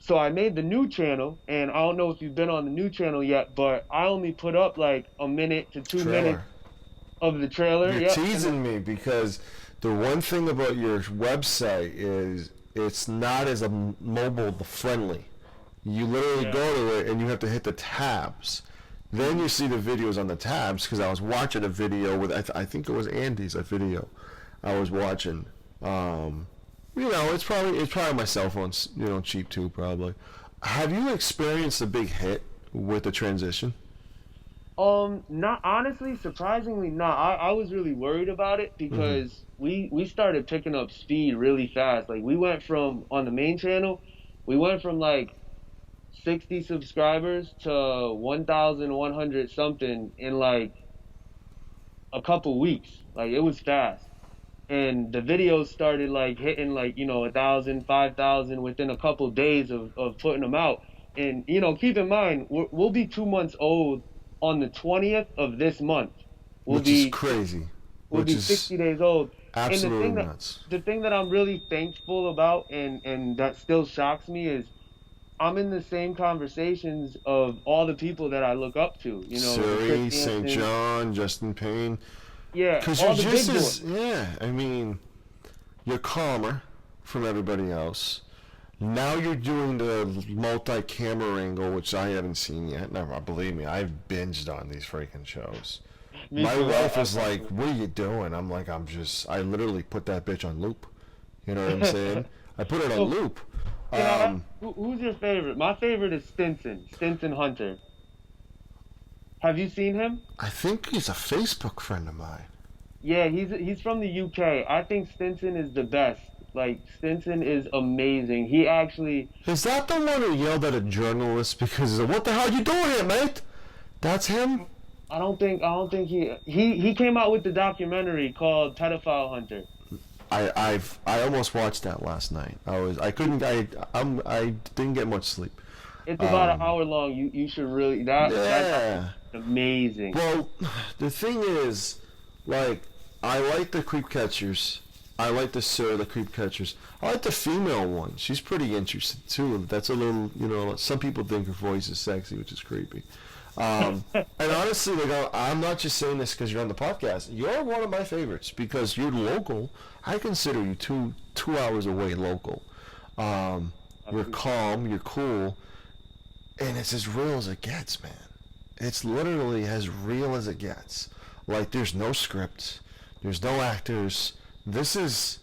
B: So I made the new channel, and I don't know if you've been on the new channel yet, but I only put up like a minute to 2 minutes of the trailer.
A: You're teasing me because the one thing about your website is it's not as mobile friendly. You literally go to it and you have to hit the tabs. Then you see the videos on the tabs, because I was watching a video with, I think it was Andy's, a video I was watching. It's probably my cell phone's, cheap too, probably. Have you experienced a big hit with the transition?
B: Not honestly, surprisingly not. I was really worried about it because we started picking up speed really fast. Like we went from, on the main channel, we went from like 60 subscribers to 1,100 something in like a couple weeks. Like it was fast. And the videos started like hitting like, 1,000, 5,000 within a couple days of putting them out. And, keep in mind, we'll be 2 months old on the 20th of this month.
A: Which is crazy.
B: We'll be 60 days old.
A: Absolutely nuts.
B: The thing that I'm really thankful about and that still shocks me is I'm in the same conversations of all the people that I look up to.
A: Suri, St. John, Justin Payne.
B: Yeah,
A: because you're just you're calmer from everybody else. Now you're doing the multi-camera angle, which I haven't seen yet. Never, believe me, I've binged on these freaking shows. My wife is like, "What are you doing?" I'm like, I literally put that bitch on loop. You know what I'm saying? I put it on loop.
B: Who's your favorite? My favorite is Stinson Hunter. Have you seen him?
A: I think he's a Facebook friend of mine.
B: Yeah, he's from the UK. I think Stinson is the best. Like Stinson is amazing. He actually
A: Is that the one who yelled at a journalist because he's like, "What the hell are you doing here, mate?" That's him.
B: I don't think he came out with the documentary called Pedophile Hunter.
A: I almost watched that last night. I couldn't I didn't get much sleep.
B: It's about an hour long. You should really that's
A: Yeah.
B: amazing.
A: Well, the thing is, like, I like the creep catchers. I like the creep catchers. I like the female one. She's pretty interesting too. That's a little, some people think her voice is sexy, which is creepy. And honestly, like, I'm not just saying this because you're on the podcast. You're one of my favorites because you're local. I consider you two hours away local. You're calm. You're cool, and it's as real as it gets, man. It's literally as real as it gets. Like, there's no script, there's no actors. This is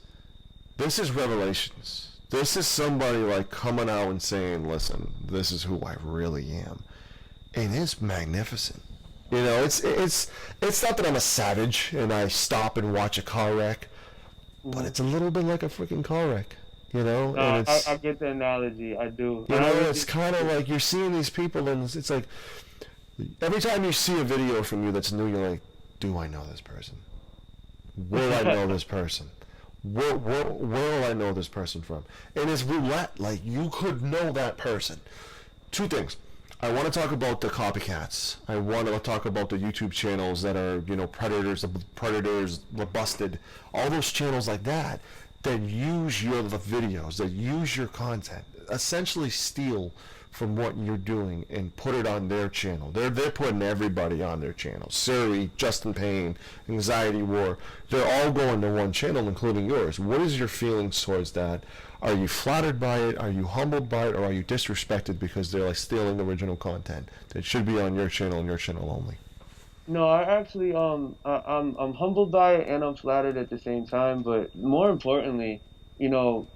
A: revelations. This is somebody like coming out and saying, "Listen, this is who I really am," and it's magnificent. It's not that I'm a savage and I stop and watch a car wreck, but it's a little bit like a freaking car wreck.
B: No,
A: And
B: I get the analogy. I do.
A: it's kind of like you're seeing these people, and it's like every time you see a video from you that's new, you're like, do I know this person? Will I know this person? Where will I know this person from? And it's roulette. Like, you could know that person. Two things. I want to talk about the copycats. I want to talk about the YouTube channels that are, predators, the busted, all those channels like that use your videos, that use your content, essentially steal from what you're doing and put it on their channel. They're putting everybody on their channel. Siri, Justin Payne, Anxiety War, they're all going to one channel, including yours. What is your feelings towards that? Are you flattered by it? Are you humbled by it? Or are you disrespected because they're like stealing original content that should be on your channel and your channel only?
B: No, I actually I'm humbled by it and I'm flattered at the same time. But more importantly,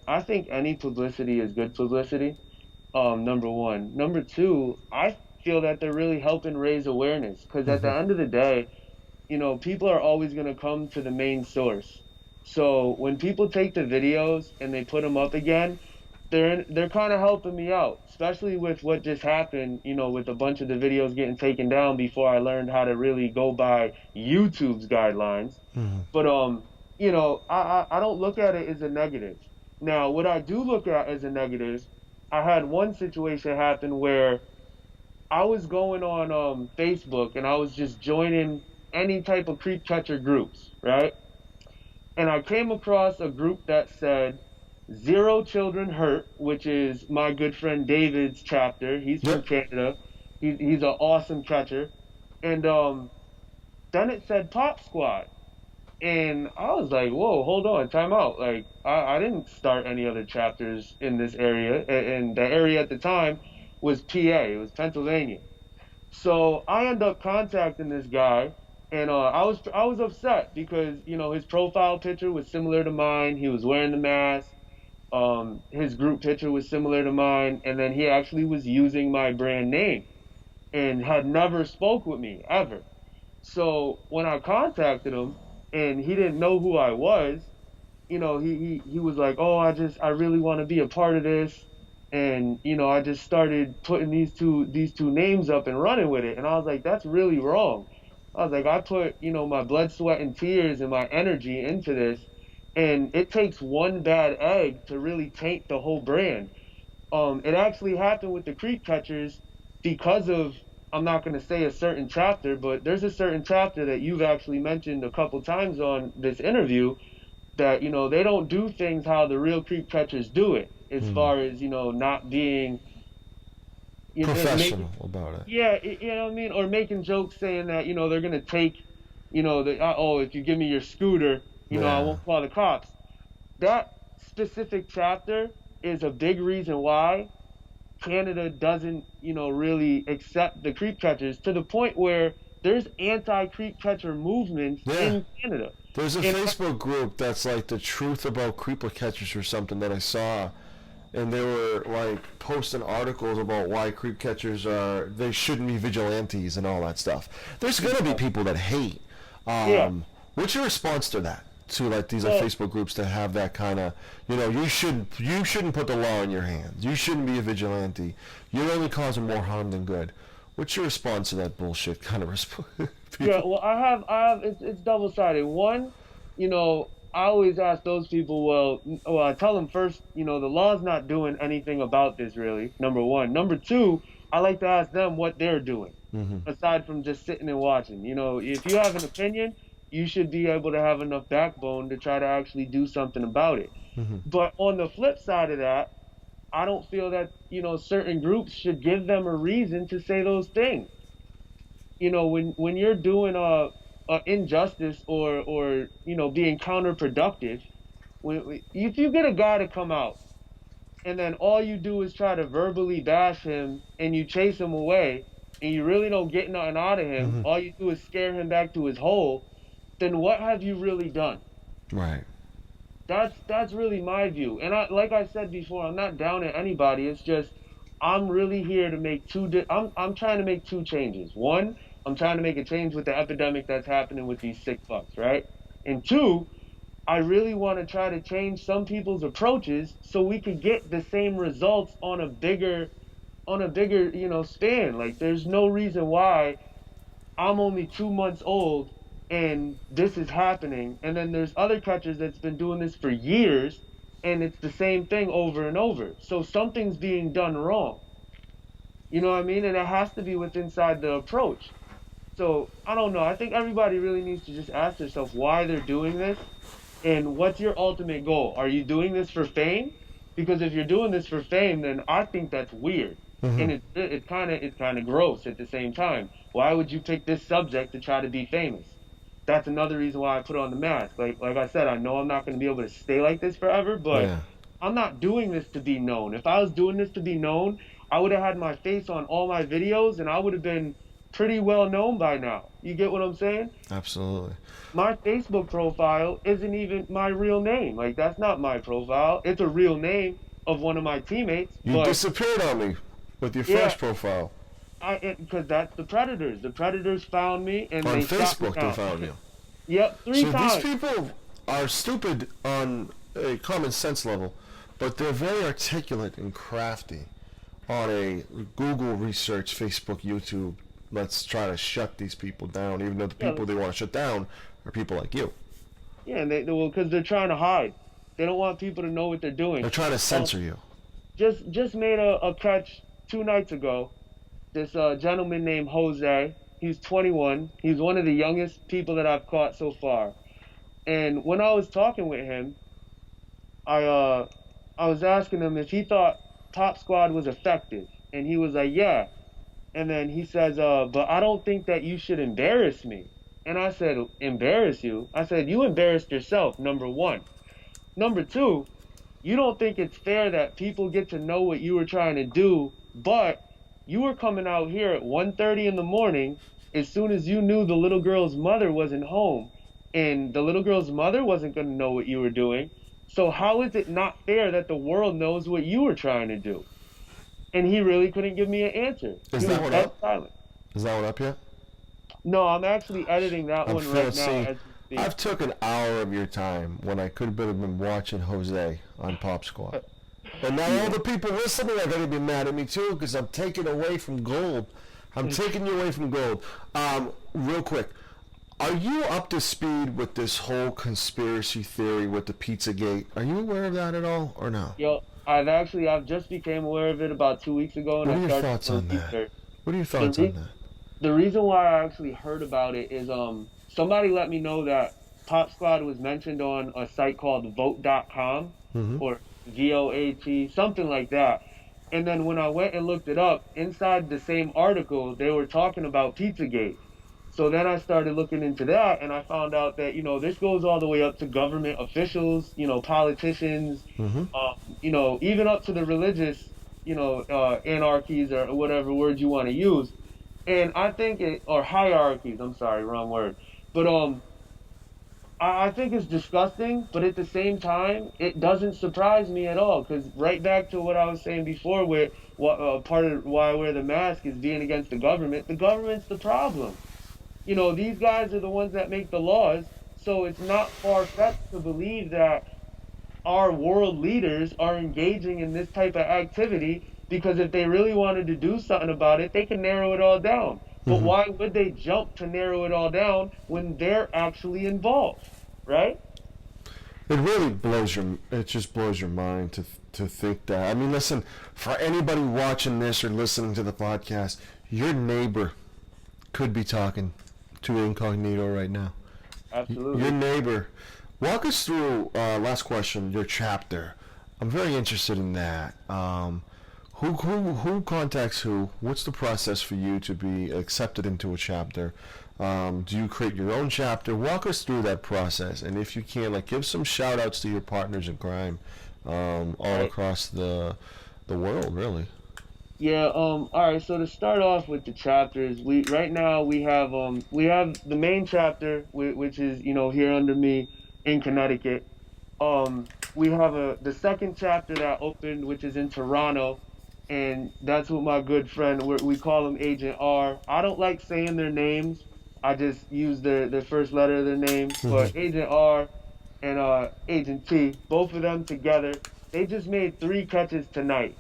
B: I think any publicity is good publicity. Number one. Number two, I feel that they're really helping raise awareness because at the end of the day, people are always going to come to the main source. So when people take the videos and they put them up again, they're kind of helping me out, especially with what just happened, with a bunch of the videos getting taken down before I learned how to really go by YouTube's guidelines. But I don't look at it as a negative. Now, what I do look at as a negative, I had one situation happen where I was going on Facebook and I was just joining any type of creep catcher groups, right? And I came across a group that said Zero Children Hurt, which is my good friend David's chapter. He's from Canada. He's an awesome catcher. And then it said Pop Squad. And I was like, whoa, hold on, time out. Like, I didn't start any other chapters in this area. And the area at the time was PA. It was Pennsylvania. So I ended up contacting this guy. And I was upset because, his profile picture was similar to mine. He was wearing the mask. His group picture was similar to mine. And then he actually was using my brand name and had never spoke with me, ever. So when I contacted him and he didn't know who I was, he was like, oh, I really want to be a part of this. And, I just started putting these two names up and running with it. And I was like, that's really wrong. I was like, I put, my blood, sweat, and tears and my energy into this, and it takes one bad egg to really taint the whole brand. It actually happened with the creep catchers because of, I'm not going to say a certain chapter, but there's a certain chapter that you've actually mentioned a couple times on this interview that, they don't do things how the real creep catchers do it, as far as, not being
A: professional about it.
B: Yeah, you know what I mean? Or making jokes saying that, they're going to take, if you give me your scooter, I won't call the cops. That specific chapter is a big reason why Canada doesn't, really accept the creep catchers to the point where there's anti-creep catcher movements in Canada.
A: There's a Facebook group that's like the truth about creeper catchers or something that I saw. and they were like posting articles about why creep catchers they shouldn't be vigilantes and all that stuff. There's gonna be people that hate.
B: Yeah.
A: What's your response to that? To like these like, Facebook groups to have that kind of, you shouldn't put the law in your hands. You shouldn't be a vigilante. You're only causing more harm than good. What's your response to that bullshit kind of response?
B: Yeah, well, it's double-sided. One, I always ask those people, well, I tell them first, the law's not doing anything about this really, number one. Number two, I like to ask them what they're doing, aside from just sitting and watching. If you have an opinion, you should be able to have enough backbone to try to actually do something about it. But on the flip side of that, I don't feel that, certain groups should give them a reason to say those things. When you're doing a injustice or being counterproductive, if you get a guy to come out and then all you do is try to verbally bash him and you chase him away and you really don't get nothing out of him, all you do is scare him back to his hole, then what have you really done?
A: Right.
B: That's really my view. And like I said before, I'm not down at anybody. It's just I'm really here to make I'm trying to make two changes. One, I'm trying to make a change with the epidemic that's happening with these sick fucks, right? And two, I really want to try to change some people's approaches so we could get the same results on a bigger, span. Like, there's no reason why I'm only 2 months old and this is happening, and then there's other catchers that's been doing this for years, and it's the same thing over and over. So something's being done wrong. You know what I mean? And it has to be inside the approach. So I don't know. I think everybody really needs to just ask themselves why they're doing this, and what's your ultimate goal? Are you doing this for fame? Because if you're doing this for fame, then I think that's weird, and it's kind of gross at the same time. Why would you pick this subject to try to be famous? That's another reason why I put on the mask. Like I said, I know I'm not going to be able to stay like this forever, but I'm not doing this to be known. If I was doing this to be known, I would have had my face on all my videos, and I would have been pretty well known by now. You get what I'm saying?
A: Absolutely.
B: My Facebook profile isn't even my real name. Like, that's not my profile. It's a real name of one of my teammates.
A: You disappeared on me with your first profile.
B: Because that's the Predators. The Predators found me, and
A: on
B: they
A: Facebook
B: shot me
A: they found you.
B: Yep, 3 times.
A: So these people are stupid on a common sense level, but they're very articulate and crafty on a Google research, Facebook, YouTube. Let's try to shut these people down, even though the people they want to shut down are people like you.
B: Yeah, and because they're trying to hide. They don't want people to know what they're doing.
A: They're trying to censor you.
B: Just made a catch 2 nights ago. This gentleman named Jose. He's 21. He's one of the youngest people that I've caught so far. And when I was talking with him, I was asking him if he thought PopSquad was effective, and he was like, yeah. And then he says, but I don't think that you should embarrass me. And I said, embarrass you? I said, you embarrassed yourself, number one. Number two, you don't think it's fair that people get to know what you were trying to do, but you were coming out here at 1:30 in the morning as soon as you knew the little girl's mother wasn't home, and the little girl's mother wasn't going to know what you were doing. So how is it not fair that the world knows what you were trying to do? And he really couldn't give me an answer.
A: Is that one up?
B: Silent.
A: Is that one up yet?
B: No, I'm actually editing that one right now. As we speak.
A: I've took an hour of your time when I could have been watching Jose on PopSquad. And now all the people listening are going to be mad at me too, because I'm taking away from gold. I'm taking you away from gold. Real quick, are you up to speed with this whole conspiracy theory with the Pizzagate? Are you aware of that at all, or no?
B: Yo, I've just became aware of it about 2 weeks ago. And
A: what are your thoughts on that? What are your thoughts on that?
B: The reason why I actually heard about it is somebody let me know that PopSquad was mentioned on a site called vote.com or VOAT, something like that. And then when I went and looked it up, inside the same article, they were talking about Pizzagate. So then I started looking into that, and I found out that, this goes all the way up to government officials, politicians, even up to the religious, anarchies or whatever word you want to use. And I think or hierarchies, I'm sorry, wrong word. But I think it's disgusting, but at the same time, it doesn't surprise me at all. Because right back to what I was saying before, where what part of why I wear the mask is being against the government. The government's the problem. You know, these guys are the ones that make the laws, so it's not far-fetched to believe that our world leaders are engaging in this type of activity because if they really wanted to do something about it, they can narrow it all down. But
A: Hmm.
B: why would they jump to narrow it all down when they're actually involved, right?
A: It really blows your. It just blows your mind to think that. I mean, listen, for anybody watching this or listening to the podcast, your neighbor could be talking to Incognito right now. Your
B: Absolutely.
A: neighbor. Walk us through. Last question. Your chapter. I'm very interested in that. Who contacts who? What's the process for you to be accepted into a chapter? Do you create your own chapter? Walk us through that process, and if you can, like, give some shout outs to your partners in crime, all
B: Right.
A: across the world, really.
B: Yeah, all right, so to start off with the chapters, we right now we have the main chapter which is, you know, here under me in Connecticut. We have the second chapter that opened, which is in Toronto, and that's with my good friend. We call him Agent R. I don't like saying their names. I just use their first letter of their name.
A: Hmm.
B: But Agent R and Agent T, both of them together, they just made three catches tonight.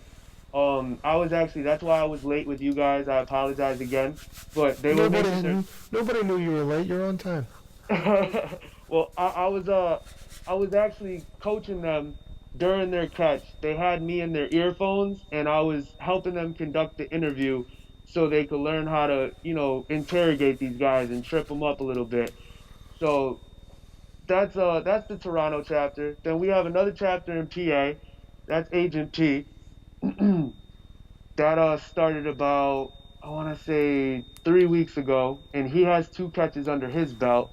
B: I was actually that's why I was late with you guys. I apologize again, but they were making their.
A: Nobody knew you were late. You're on time.
B: Well, I was actually coaching them during their catch. They had me in their earphones, and I was helping them conduct the interview so they could learn how to, you know, interrogate these guys and trip them up a little bit. So that's the Toronto chapter. Then we have another chapter in PA. That's Agent P. That started about, I want to say, 3 weeks ago, and he has two catches under his belt.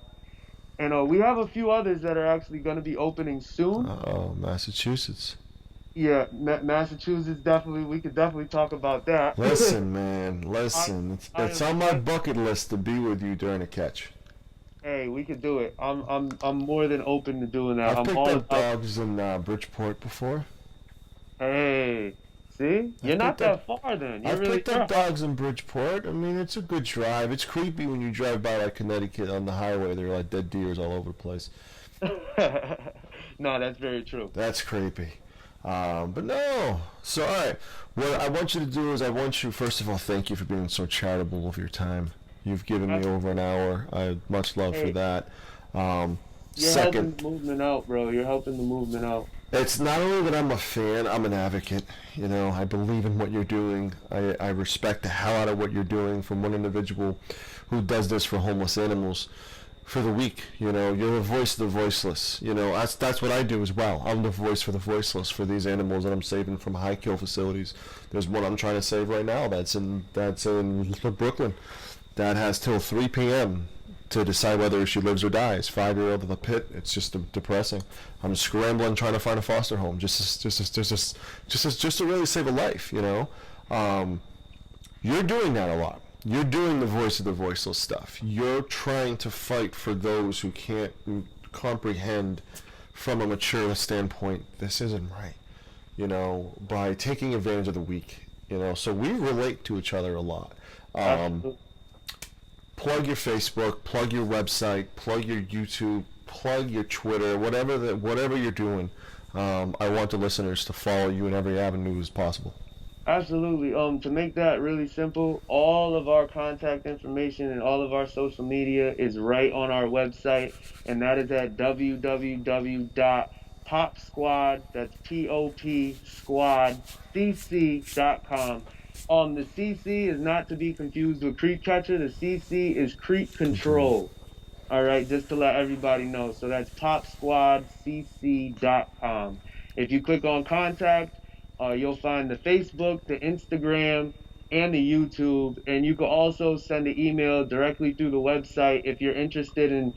B: And we have a few others that are actually going to be opening soon.
A: Oh, Massachusetts.
B: Yeah, Massachusetts definitely. We could definitely talk about that.
A: Listen, man,
B: I
A: listen.
B: I
A: It's
B: am
A: on my
B: one.
A: bucket list to be with you during a catch.
B: Hey, we could do it. I'm more than open to doing that.
A: I've
B: I'm
A: picked
B: all
A: up
B: about.
A: dogs in Bridgeport before.
B: Hey, see, you're
A: I've
B: not
A: picked up
B: that far then.
A: I've picked
B: You're
A: up dogs in Bridgeport. I mean, it's a good drive. It's creepy when you drive by like Connecticut on the highway. There are like dead deers all over the place.
B: No, that's very true.
A: That's creepy. But no. So all right, what I want you to do is I want you first of all thank you for being so charitable of your time. You've given me
B: That's,
A: over an hour. I have much love for
B: hey,
A: that. Um,
B: you're
A: Second,
B: helping the movement out, bro. You're helping the movement out.
A: it's not only that I'm a fan, I'm an advocate. You know, I believe in what you're doing. I respect the hell out of what you're doing from one individual who does this for homeless animals for the weak. You know, you're the voice of the voiceless. You know, that's what I do as well. I'm the voice for the voiceless for these animals that I'm saving from high kill facilities. There's one I'm trying to save right now that's in Brooklyn that has till 3 p.m. to decide whether she lives or dies. 5-year-old in the pit. It's just depressing. I'm scrambling trying to find a foster home just to really save a life. You know, you're doing that a lot. You're doing the voice of the voiceless stuff. You're trying to fight for those who can't comprehend from a mature standpoint. This isn't right. You know, by taking advantage of the weak. You know, so we relate to each other a lot. Um,
B: Absolutely.
A: Plug your Facebook, plug your website, plug your YouTube, plug your Twitter, whatever you're doing. I want the listeners to follow you in every avenue as possible.
B: Absolutely. To make that really simple, all of our contact information and all of our social media is right on our website, and that is at www.popsquad, that's POP squad, cc.com. The CC is not to be confused with Creep Catcher. The CC is Creep
A: Control.
B: Control. All right, just to let everybody know. So that's popsquadcc.com. If you click on contact, you'll find the Facebook, the Instagram, and the YouTube. And you can also send an email directly through the website if you're interested in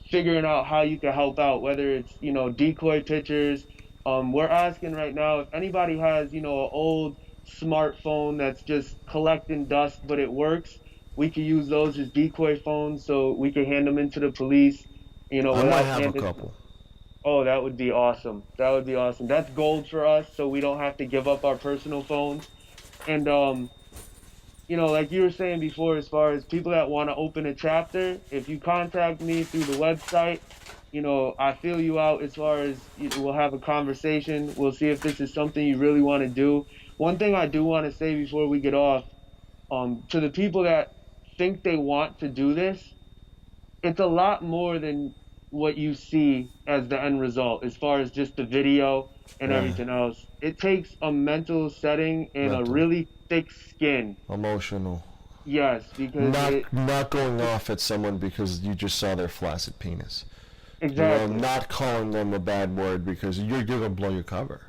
B: figuring out how you can help out, whether it's, you know, decoy pictures. We're asking right now if anybody has, you know, an old smartphone that's just collecting dust, but it works. We can use those as decoy phones so we can hand them into the police
A: I might
B: without
A: have a
B: handing.
A: couple.
B: Oh, that would be awesome. That would be awesome. That's gold for us, so we don't have to give up our personal phones. And like you were saying before, as far as people that want to open a chapter, if you contact me through the website, I feel you out as far as we'll have a conversation. We'll see if this is something you really want to do. One thing I do want to say before we get off, to the people that think they want to do this, it's a lot more than what you see as the end result, as far as just the video and
A: Yeah,
B: everything else. It takes a mental setting and a
A: mental,
B: really thick skin.
A: emotional.
B: Yes, because
A: Not going off at someone because you just saw their flaccid penis.
B: exactly.
A: Not calling them a bad word because you're gonna blow your cover.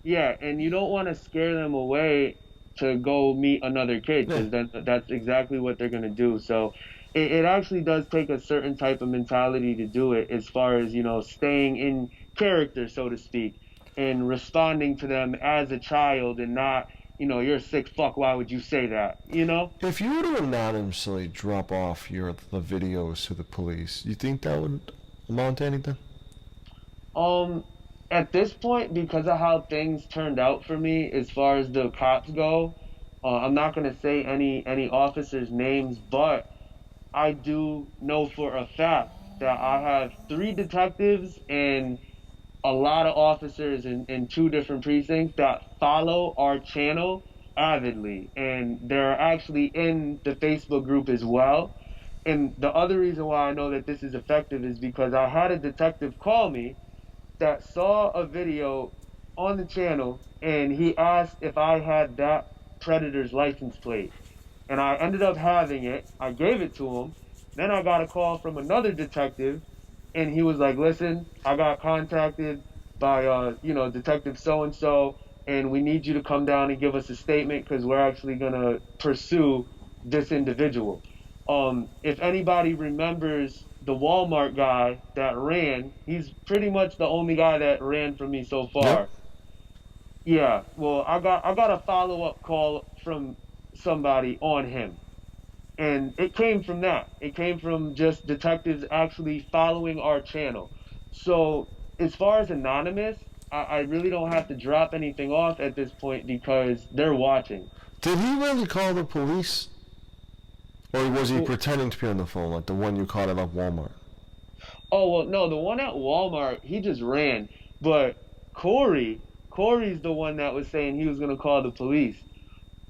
B: Yeah, and you don't want to scare them away to go meet another kid,
A: Yeah.
B: because then that's exactly what they're gonna do. So it actually does take a certain type of mentality to do it, as far as staying in character, so to speak, and responding to them as a child, and not you're a sick fuck. Why would you say that?
A: If you were to anonymously drop off the videos to the police, you think that would amount to anything?
B: Um, at this point, because of how things turned out for me, as far as the cops go, I'm not gonna say any officers' names, but I do know for a fact that I have three detectives and a lot of officers in two different precincts that follow our channel avidly, and they're actually in the Facebook group as well. And the other reason why I know that this is effective is because I had a detective call me that saw a video on the channel, and he asked if I had that Predator's license plate. And I ended up having it. I gave it to him. Then I got a call from another detective, and he was like, "Listen, I got contacted by Detective so and so, and we need you to come down and give us a statement, because we're actually gonna pursue this individual." If anybody remembers the Walmart guy that ran, he's pretty much the only guy that ran from me so
A: Yep.
B: far. Yeah, well, I got a follow up call from somebody on him, and it came from that. It came from just detectives actually following our channel. So as far as anonymous, I really don't have to drop anything off at this point because they're watching.
A: Did he really call the police? Or was he
B: Well,
A: pretending to be on the phone, like the one you caught at Walmart?
B: oh well, no, the one at Walmart, he just ran. But Corey's the one that was saying he was gonna call the police,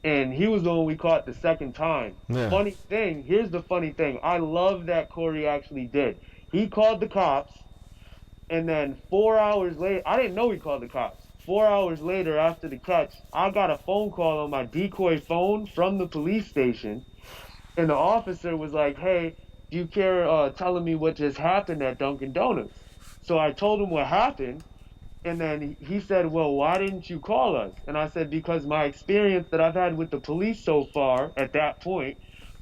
B: and he was the one we caught the second time.
A: Yeah.
B: Funny thing, here's the funny thing. I love that Corey actually did. He called the cops, and then 4 hours later, I didn't know he called the cops. 4 hours later, after the catch, I got a phone call on my decoy phone from the police station, and the officer was like, "Hey, do you care telling me what just happened at Dunkin' Donuts?" So I told him what happened, and then he said, "Well, why didn't you call us?" And I said, "Because my experience that I've had with the police so far at that point,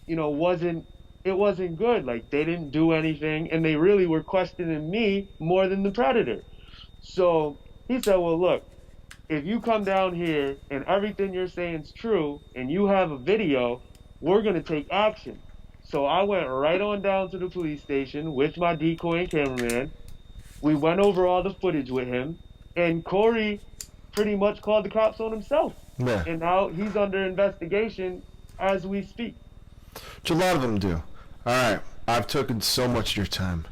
B: wasn't it wasn't good. Like, they didn't do anything, and they really were questioning me more than the Predator." So he said, "Well, look, if you come down here and everything you're saying is true, and you have a video, we're gonna take action." So I went right on down to the police station with my decoy and cameraman. We went over all the footage with him, and Corey pretty much called the cops on himself.
A: Yeah.
B: And now he's under investigation as we speak.
A: Which a lot of them do. All right. I've taken so much of your time.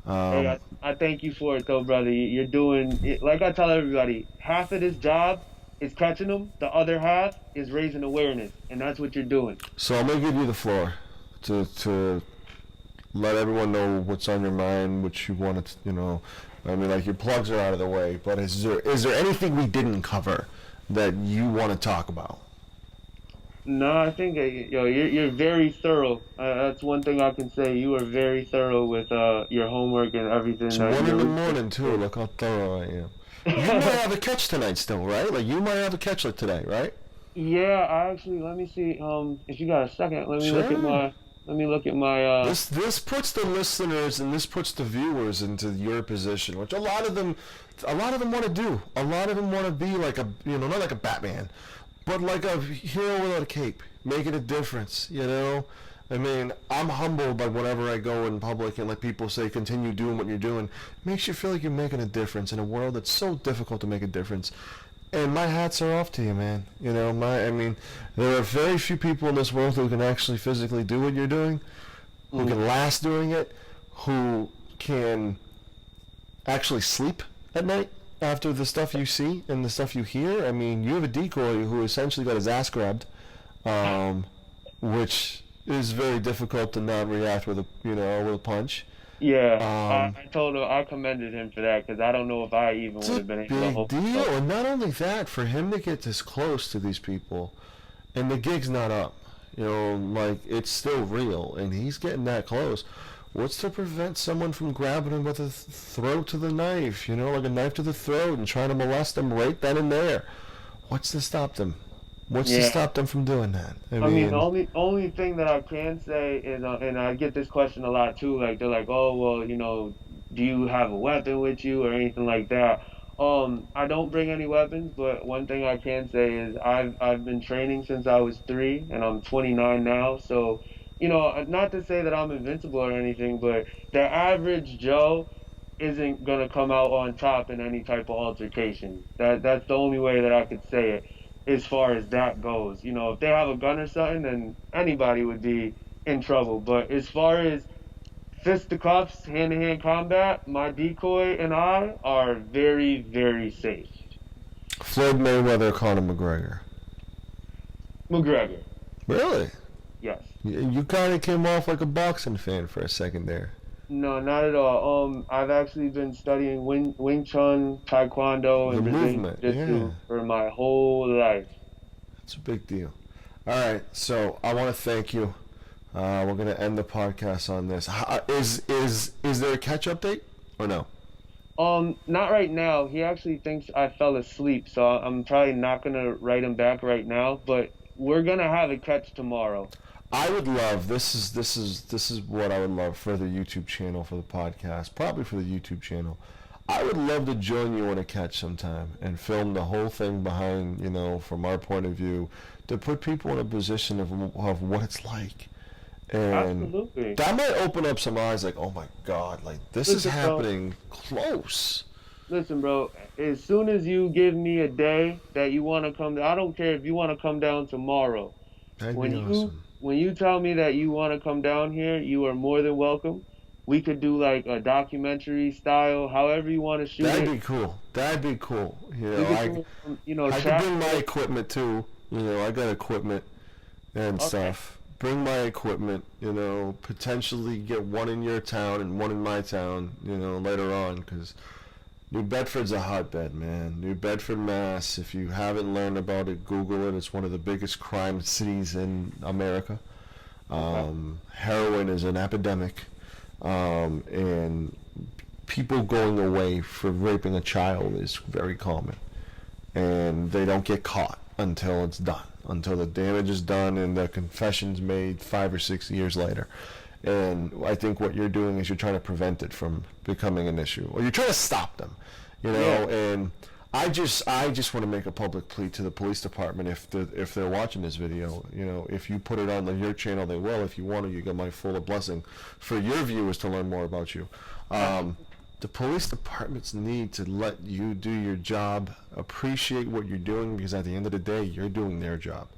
B: Hey,
A: Um,
B: I thank you for it, though, brother. You're doing it. Like I tell everybody, half of this job is catching them, the other half is raising awareness, and that's what you're doing.
A: so I'm going to give you the floor to let everyone know what's on your mind, what you want to, I mean, like, your plugs are out of the way, but is there anything we didn't cover that you want to talk about?
B: No, I think you're very thorough. That's one thing I can say. You are very thorough with your homework and everything.
A: It's
B: That
A: 1 in the
B: you're
A: morning, too. Look how thorough I am. You might have a catch tonight still, right? Like, you might have a catch like today, right?
B: Yeah, I actually, let me see. If you got a second, let me look at
A: Sure.
B: my.
A: This puts the listeners and this puts the viewers into your position, which a lot of them want to do. A lot of them want to be like not like a Batman, but like a hero without a cape, making a difference. I mean, I'm humbled by whenever I go in public and like people say, continue doing what you're doing. It makes you feel like you're making a difference in a world that's so difficult to make a difference. And my hats are off to you, man. You know, I mean, there are very few people in this world who can actually physically do what you're doing, who can last doing it, who can actually sleep at night after the stuff you see and the stuff you hear. I mean, you have a decoy who essentially got his ass grabbed, which is very difficult to not react with a punch.
B: Yeah, I told him, I commended him for that because I don't know if I even would
A: It's a
B: have been able to
A: big
B: hold
A: deal,
B: myself.
A: and not only that, for him to get this close to these people, and the gig's not up. You know, like it's still real, and he's getting that close. What's to prevent someone from grabbing him with a throat to the knife? You know, like a knife to the throat, and trying to molest him right then and there. What's to stop them? What's to
B: Yeah.
A: stop them from doing that? I
B: I mean, the
A: mean,
B: only thing that I can say is, and I get this question a lot too. Like they're like, "Oh, well, do you have a weapon with you or anything like that?" I don't bring any weapons, but one thing I can say is I've been training since I was 3, and I'm 29 now. So, not to say that I'm invincible or anything, but the average Joe isn't gonna come out on top in any type of altercation. That's the only way that I could say it as far as that goes. If they have a gun or something, then anybody would be in trouble. But as far as fisticuffs, hand-to-hand combat, my decoy and I are very, very safe.
A: Floyd Mayweather, Conor McGregor.
B: McGregor,
A: Really?
B: yes.
A: You kind of came off like a boxing fan for a second there.
B: No, not at all. I've actually been studying Wing Chun, Taekwondo,
A: The
B: and Brazilian
A: movement, yeah.
B: Jiu-Jitsu for my whole life.
A: It's a big deal. All right, so I want to thank you. We're going to end the podcast on this. Is there a catch update or no?
B: Not right now. He actually thinks I fell asleep, so I'm probably not gonna write him back right now. But we're gonna have a catch tomorrow.
A: I would love this is what I would love for the YouTube channel, for the podcast, probably for the YouTube channel. I would love to join you on a catch sometime and film the whole thing behind, from our point of view, to put people in a position of what it's like. And
B: Absolutely.
A: that might open up some eyes like, oh my God, like this is
B: Listen, bro.
A: happening close.
B: Listen, bro. As soon as you give me a day that you want to come, I don't care if you want to come down tomorrow.
A: That'd
B: When
A: be
B: you
A: awesome.
B: when you tell me that you want to come down here, you are more than welcome. We could do like a documentary style, however you want to shoot
A: That'd
B: it.
A: be cool. That'd be cool.
B: We could do,
A: I could
B: chat.
A: bring my equipment too. I got equipment and
B: Okay.
A: stuff. Bring my equipment, potentially get one in your town and one in my town, later on, because New Bedford's a hotbed, man. New Bedford, Mass. If you haven't learned about it, Google it. It's one of the biggest crime cities in America. Heroin is an epidemic, and people going away for raping a child is very common, and they don't get caught until it's done, until the damage is done and the confession's made 5 or 6 years later. And I think what you're doing is you're trying to prevent it from becoming an issue, or you're trying to stop them,
B: Yeah.
A: And I just want to make a public plea to the police department, if they're watching this video, if you put it on your channel, they will. If you want to, you get my full blessing for your viewers to learn more about you. The police departments need to let you do your job, appreciate what you're doing, because at the end of the day, you're doing their job.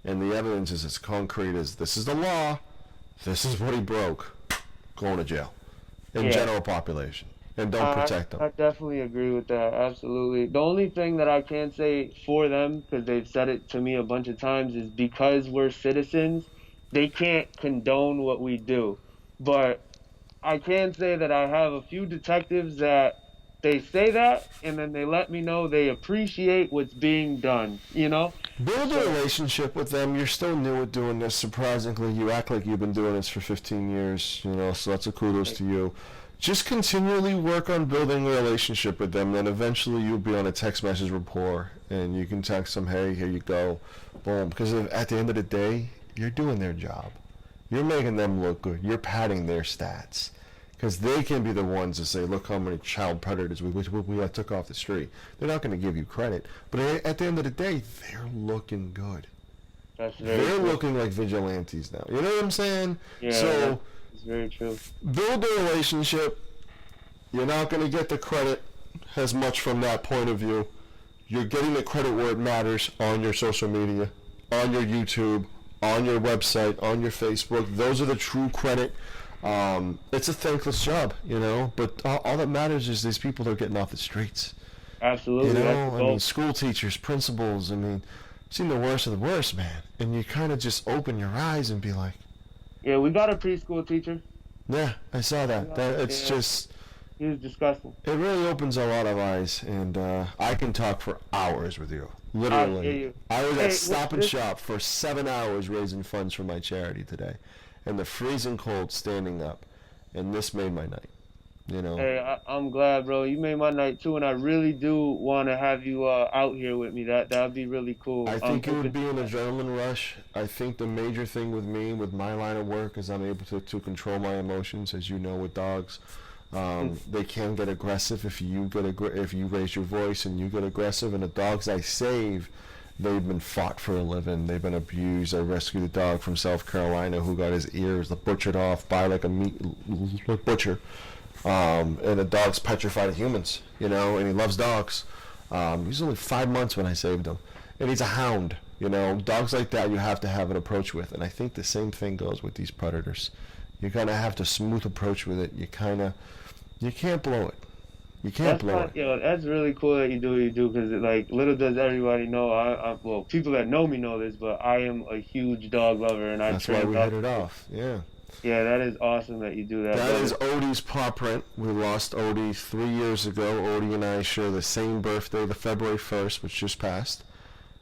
A: And the evidence is as concrete as this is the law, this is what he broke, going to jail. In
B: Yeah.
A: general population. And don't protect
B: I
A: them.
B: definitely agree with that. Absolutely. The only thing that I can say for them, because they've said it to me a bunch of times, is because we're citizens, they can't condone what we do. But I can say that I have a few detectives that they say that, and then they let me know they appreciate what's being done.
A: Build a
B: So,
A: relationship with them. You're still new at doing this, surprisingly. You act like you've been doing this for 15 years, so that's a kudos to you. Just continually work on building a relationship with them, then eventually you'll be on a text message rapport, and you can text them, hey, here you go, boom. Because at the end of the day, you're doing their job. You're making them look good. You're padding their stats. Because they can be the ones to say, look how many child predators we took off the street. They're not going to give you credit. But at the end of the day, they're looking good. They're looking like vigilantes now. You know what I'm saying?
B: Yeah,
A: so
B: it's very true.
A: build a relationship. You're not going to get the credit as much from that point of view. You're getting the credit where it matters on your social media, on your YouTube, on your website, on your Facebook. Those are the true credit. It's a thankless job, you know, but all that matters is these people that are getting off the streets.
B: Absolutely.
A: You know, I mean, school teachers, principals, I mean, I've seen the worst of the worst, man. And you kind of just open your eyes and be like...
B: Yeah, we got a preschool teacher.
A: Yeah, I saw that. It's just...
B: He was disgusting.
A: It really opens a lot of eyes, and I can talk for hours with you. Literally. I was at Stop and Shop for 7 hours raising funds for my charity today. And the freezing cold standing up. And this made my night. You know.
B: Hey, I'm glad, bro. You made my night too, and I really do want to have you out here with me. That would be really cool.
A: I think it would be an adrenaline rush. I think the major thing with me, with my line of work, is I'm able to control my emotions, as you know, with dogs. They can get aggressive if you raise your voice and you get aggressive. And the dogs I save, they've been fought for a living. They've been abused. I rescued a dog from South Carolina who got his ears butchered off by like a meat butcher. And the dog's petrified of humans, you know, and he loves dogs. He was only 5 months when I saved him. And he's a hound, you know. Dogs like that you have to have an approach with. And I think the same thing goes with these predators. You kind of have to smooth approach with it. You can't blow it. You can't blow it.
B: Yo, that's really cool that you do what you do, because like, little does everybody know, well, people that know me know this, but I am a huge dog lover, and
A: that's why we hit it off. Yeah.
B: Yeah, that is awesome that you do that.
A: That is Odie's paw print. We lost Odie 3 years ago. Odie and I share the same birthday, the February 1st, which just passed.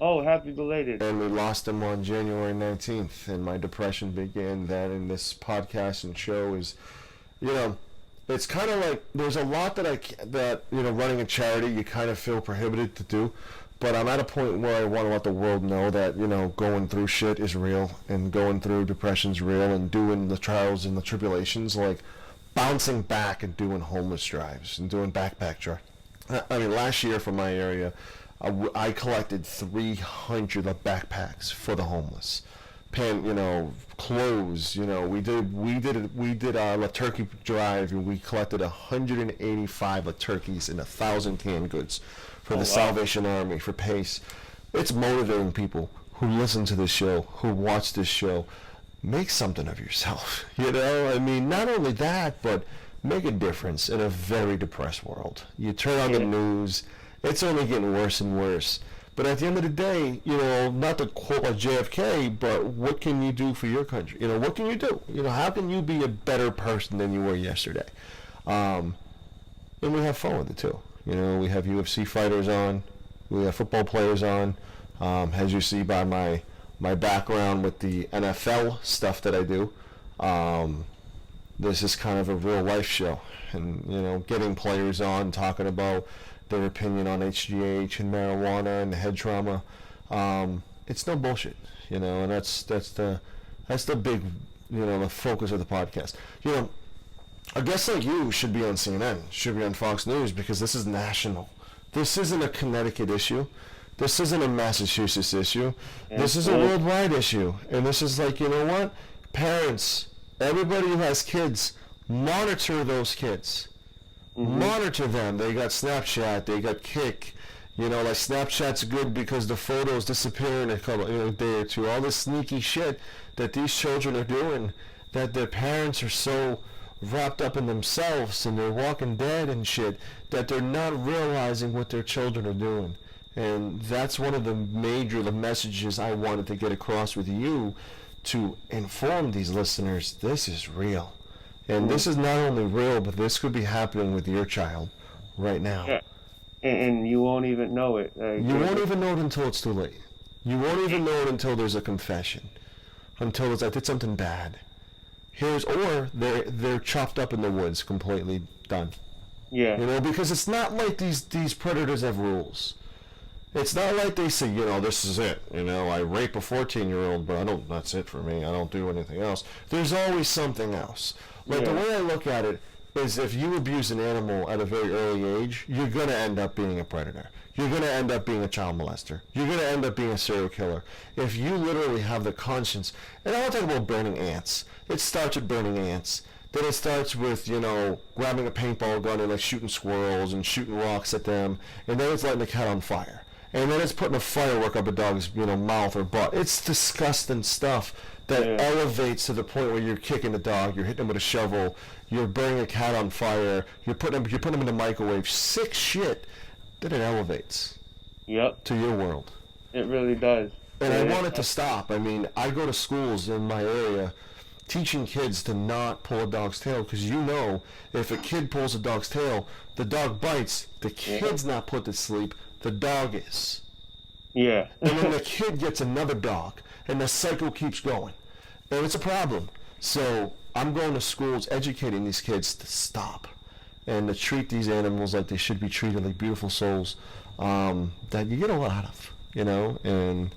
B: Oh, happy belated.
A: And we lost him on January 19th, and my depression began then. And this podcast and show is, you know, it's kind of like there's a lot that you know, running a charity, you kind of feel prohibited to do. But I'm at a point where I want to let the world know that, you know, going through shit is real, and going through depression's real, and doing the trials and the tribulations, like bouncing back and doing homeless drives and doing backpack drives. I mean, last year from my area, I collected 300 backpacks for the homeless. You know, clothes. You know, we did a turkey drive, and we collected 185 turkeys and 1,000 canned goods for the Salvation Army, for PACE. It's motivating people who listen to this show, who watch this show. Make something of yourself. You know, I mean, not only that, but make a difference in a very depressed world. You turn on the news, it's only getting worse and worse. But at the end of the day, you know, not to quote a JFK, but what can you do for your country? You know, what can you do? You know, how can you be a better person than you were yesterday? And we have fun with it too. You know, we have UFC fighters on, we have football players on. As you see by my background with the NFL stuff that I do, this is kind of a real life show. And, you know, getting players on, talking about their opinion on HGH and marijuana and head trauma. It's no bullshit, you know, and that's the big, you know, the focus of the podcast. You know, a guest like you should be on CNN, should be on Fox News, because this is national. This isn't a Connecticut issue. This isn't a Massachusetts issue. This is a worldwide issue. And this is like, you know what? Parents, everybody who has kids, monitor those kids. Monitor them. They got Snapchat, they got Kik. You know, like Snapchat's good because the photos disappear in a day or two. All this sneaky shit that these children are doing, that their parents are so wrapped up in themselves and they're walking dead and shit, that they're not realizing what their children are doing. And that's one of the messages I wanted to get across with you, to inform these listeners, this is real. And this is not only real, but this could be happening with your child right now.
B: Yeah. And you won't even know it.
A: You won't even know it until it's too late. You won't even know it until there's a confession. Until it's, I did something bad. Or they're chopped up in the woods, completely done.
B: Yeah.
A: You know, because it's not like these predators have rules. It's not like they say, you know, this is it. You know, I rape a 14-year-old, but that's it for me. I don't do anything else. There's always something else. Like, the way I look at it, is if you abuse an animal at a very early age, you're going to end up being a predator. You're going to end up being a child molester. You're going to end up being a serial killer. If you literally have the conscience, and I want to talk about burning ants. It starts with burning ants. Then it starts with, grabbing a paintball gun and like shooting squirrels and shooting rocks at them. And then it's lighting the cat on fire. And then it's putting a firework up a dog's, mouth or butt. It's disgusting stuff that elevates to the point where you're kicking the dog, you're hitting him with a shovel, you're burning a cat on fire, you're putting him in the microwave. Sick shit. Then it elevates.
B: Yep.
A: To your world.
B: It really does.
A: And I want it to stop. I mean, I go to schools in my area teaching kids to not pull a dog's tail, because if a kid pulls a dog's tail, the dog bites, the kid's not put to sleep, the dog is.
B: Yeah.
A: And then the kid gets another dog, and the cycle keeps going. And it's a problem. So I'm going to schools educating these kids to stop and to treat these animals like they should be treated, like beautiful souls that you get a lot of, And,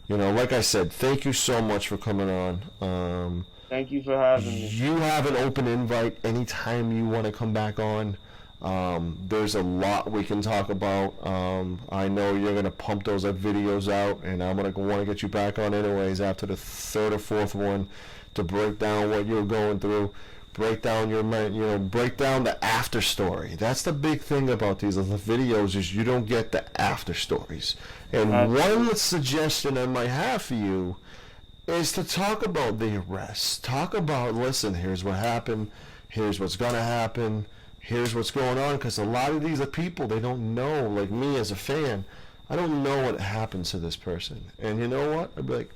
A: like I said, thank you so much for coming on.
B: Thank you for having me.
A: You have an open invite anytime you want to come back on. There's a lot we can talk about. I know you're going to pump those videos out, and I'm going to want to get you back on anyways after the third or fourth one to break down what you're going through, break down break down the after story. That's the big thing about these videos, is you don't get the after stories. And one suggestion I might have for you is to talk about the arrests. Talk about, listen, here's what happened, here's what's going to happen, here's what's going on, because a lot of these are people, they don't know, like me as a fan, I don't know what happens to this person. And you know what? I'd be like,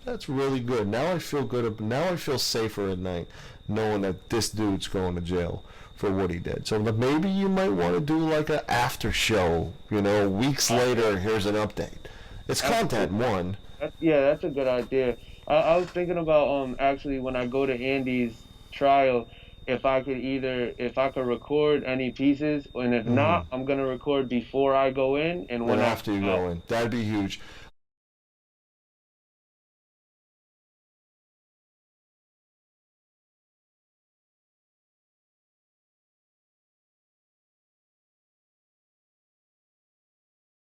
A: that's really good. Now I feel good. Now I feel safer at night knowing that this dude's going to jail for what he did. So maybe you might want to do like an after show, weeks later, here's an update. It's content, one.
B: Yeah, that's a good idea. I was thinking about actually when I go to Andy's trial, if I could record any pieces, and if not, I'm gonna record before I go in and when
A: after you go in. That'd be huge.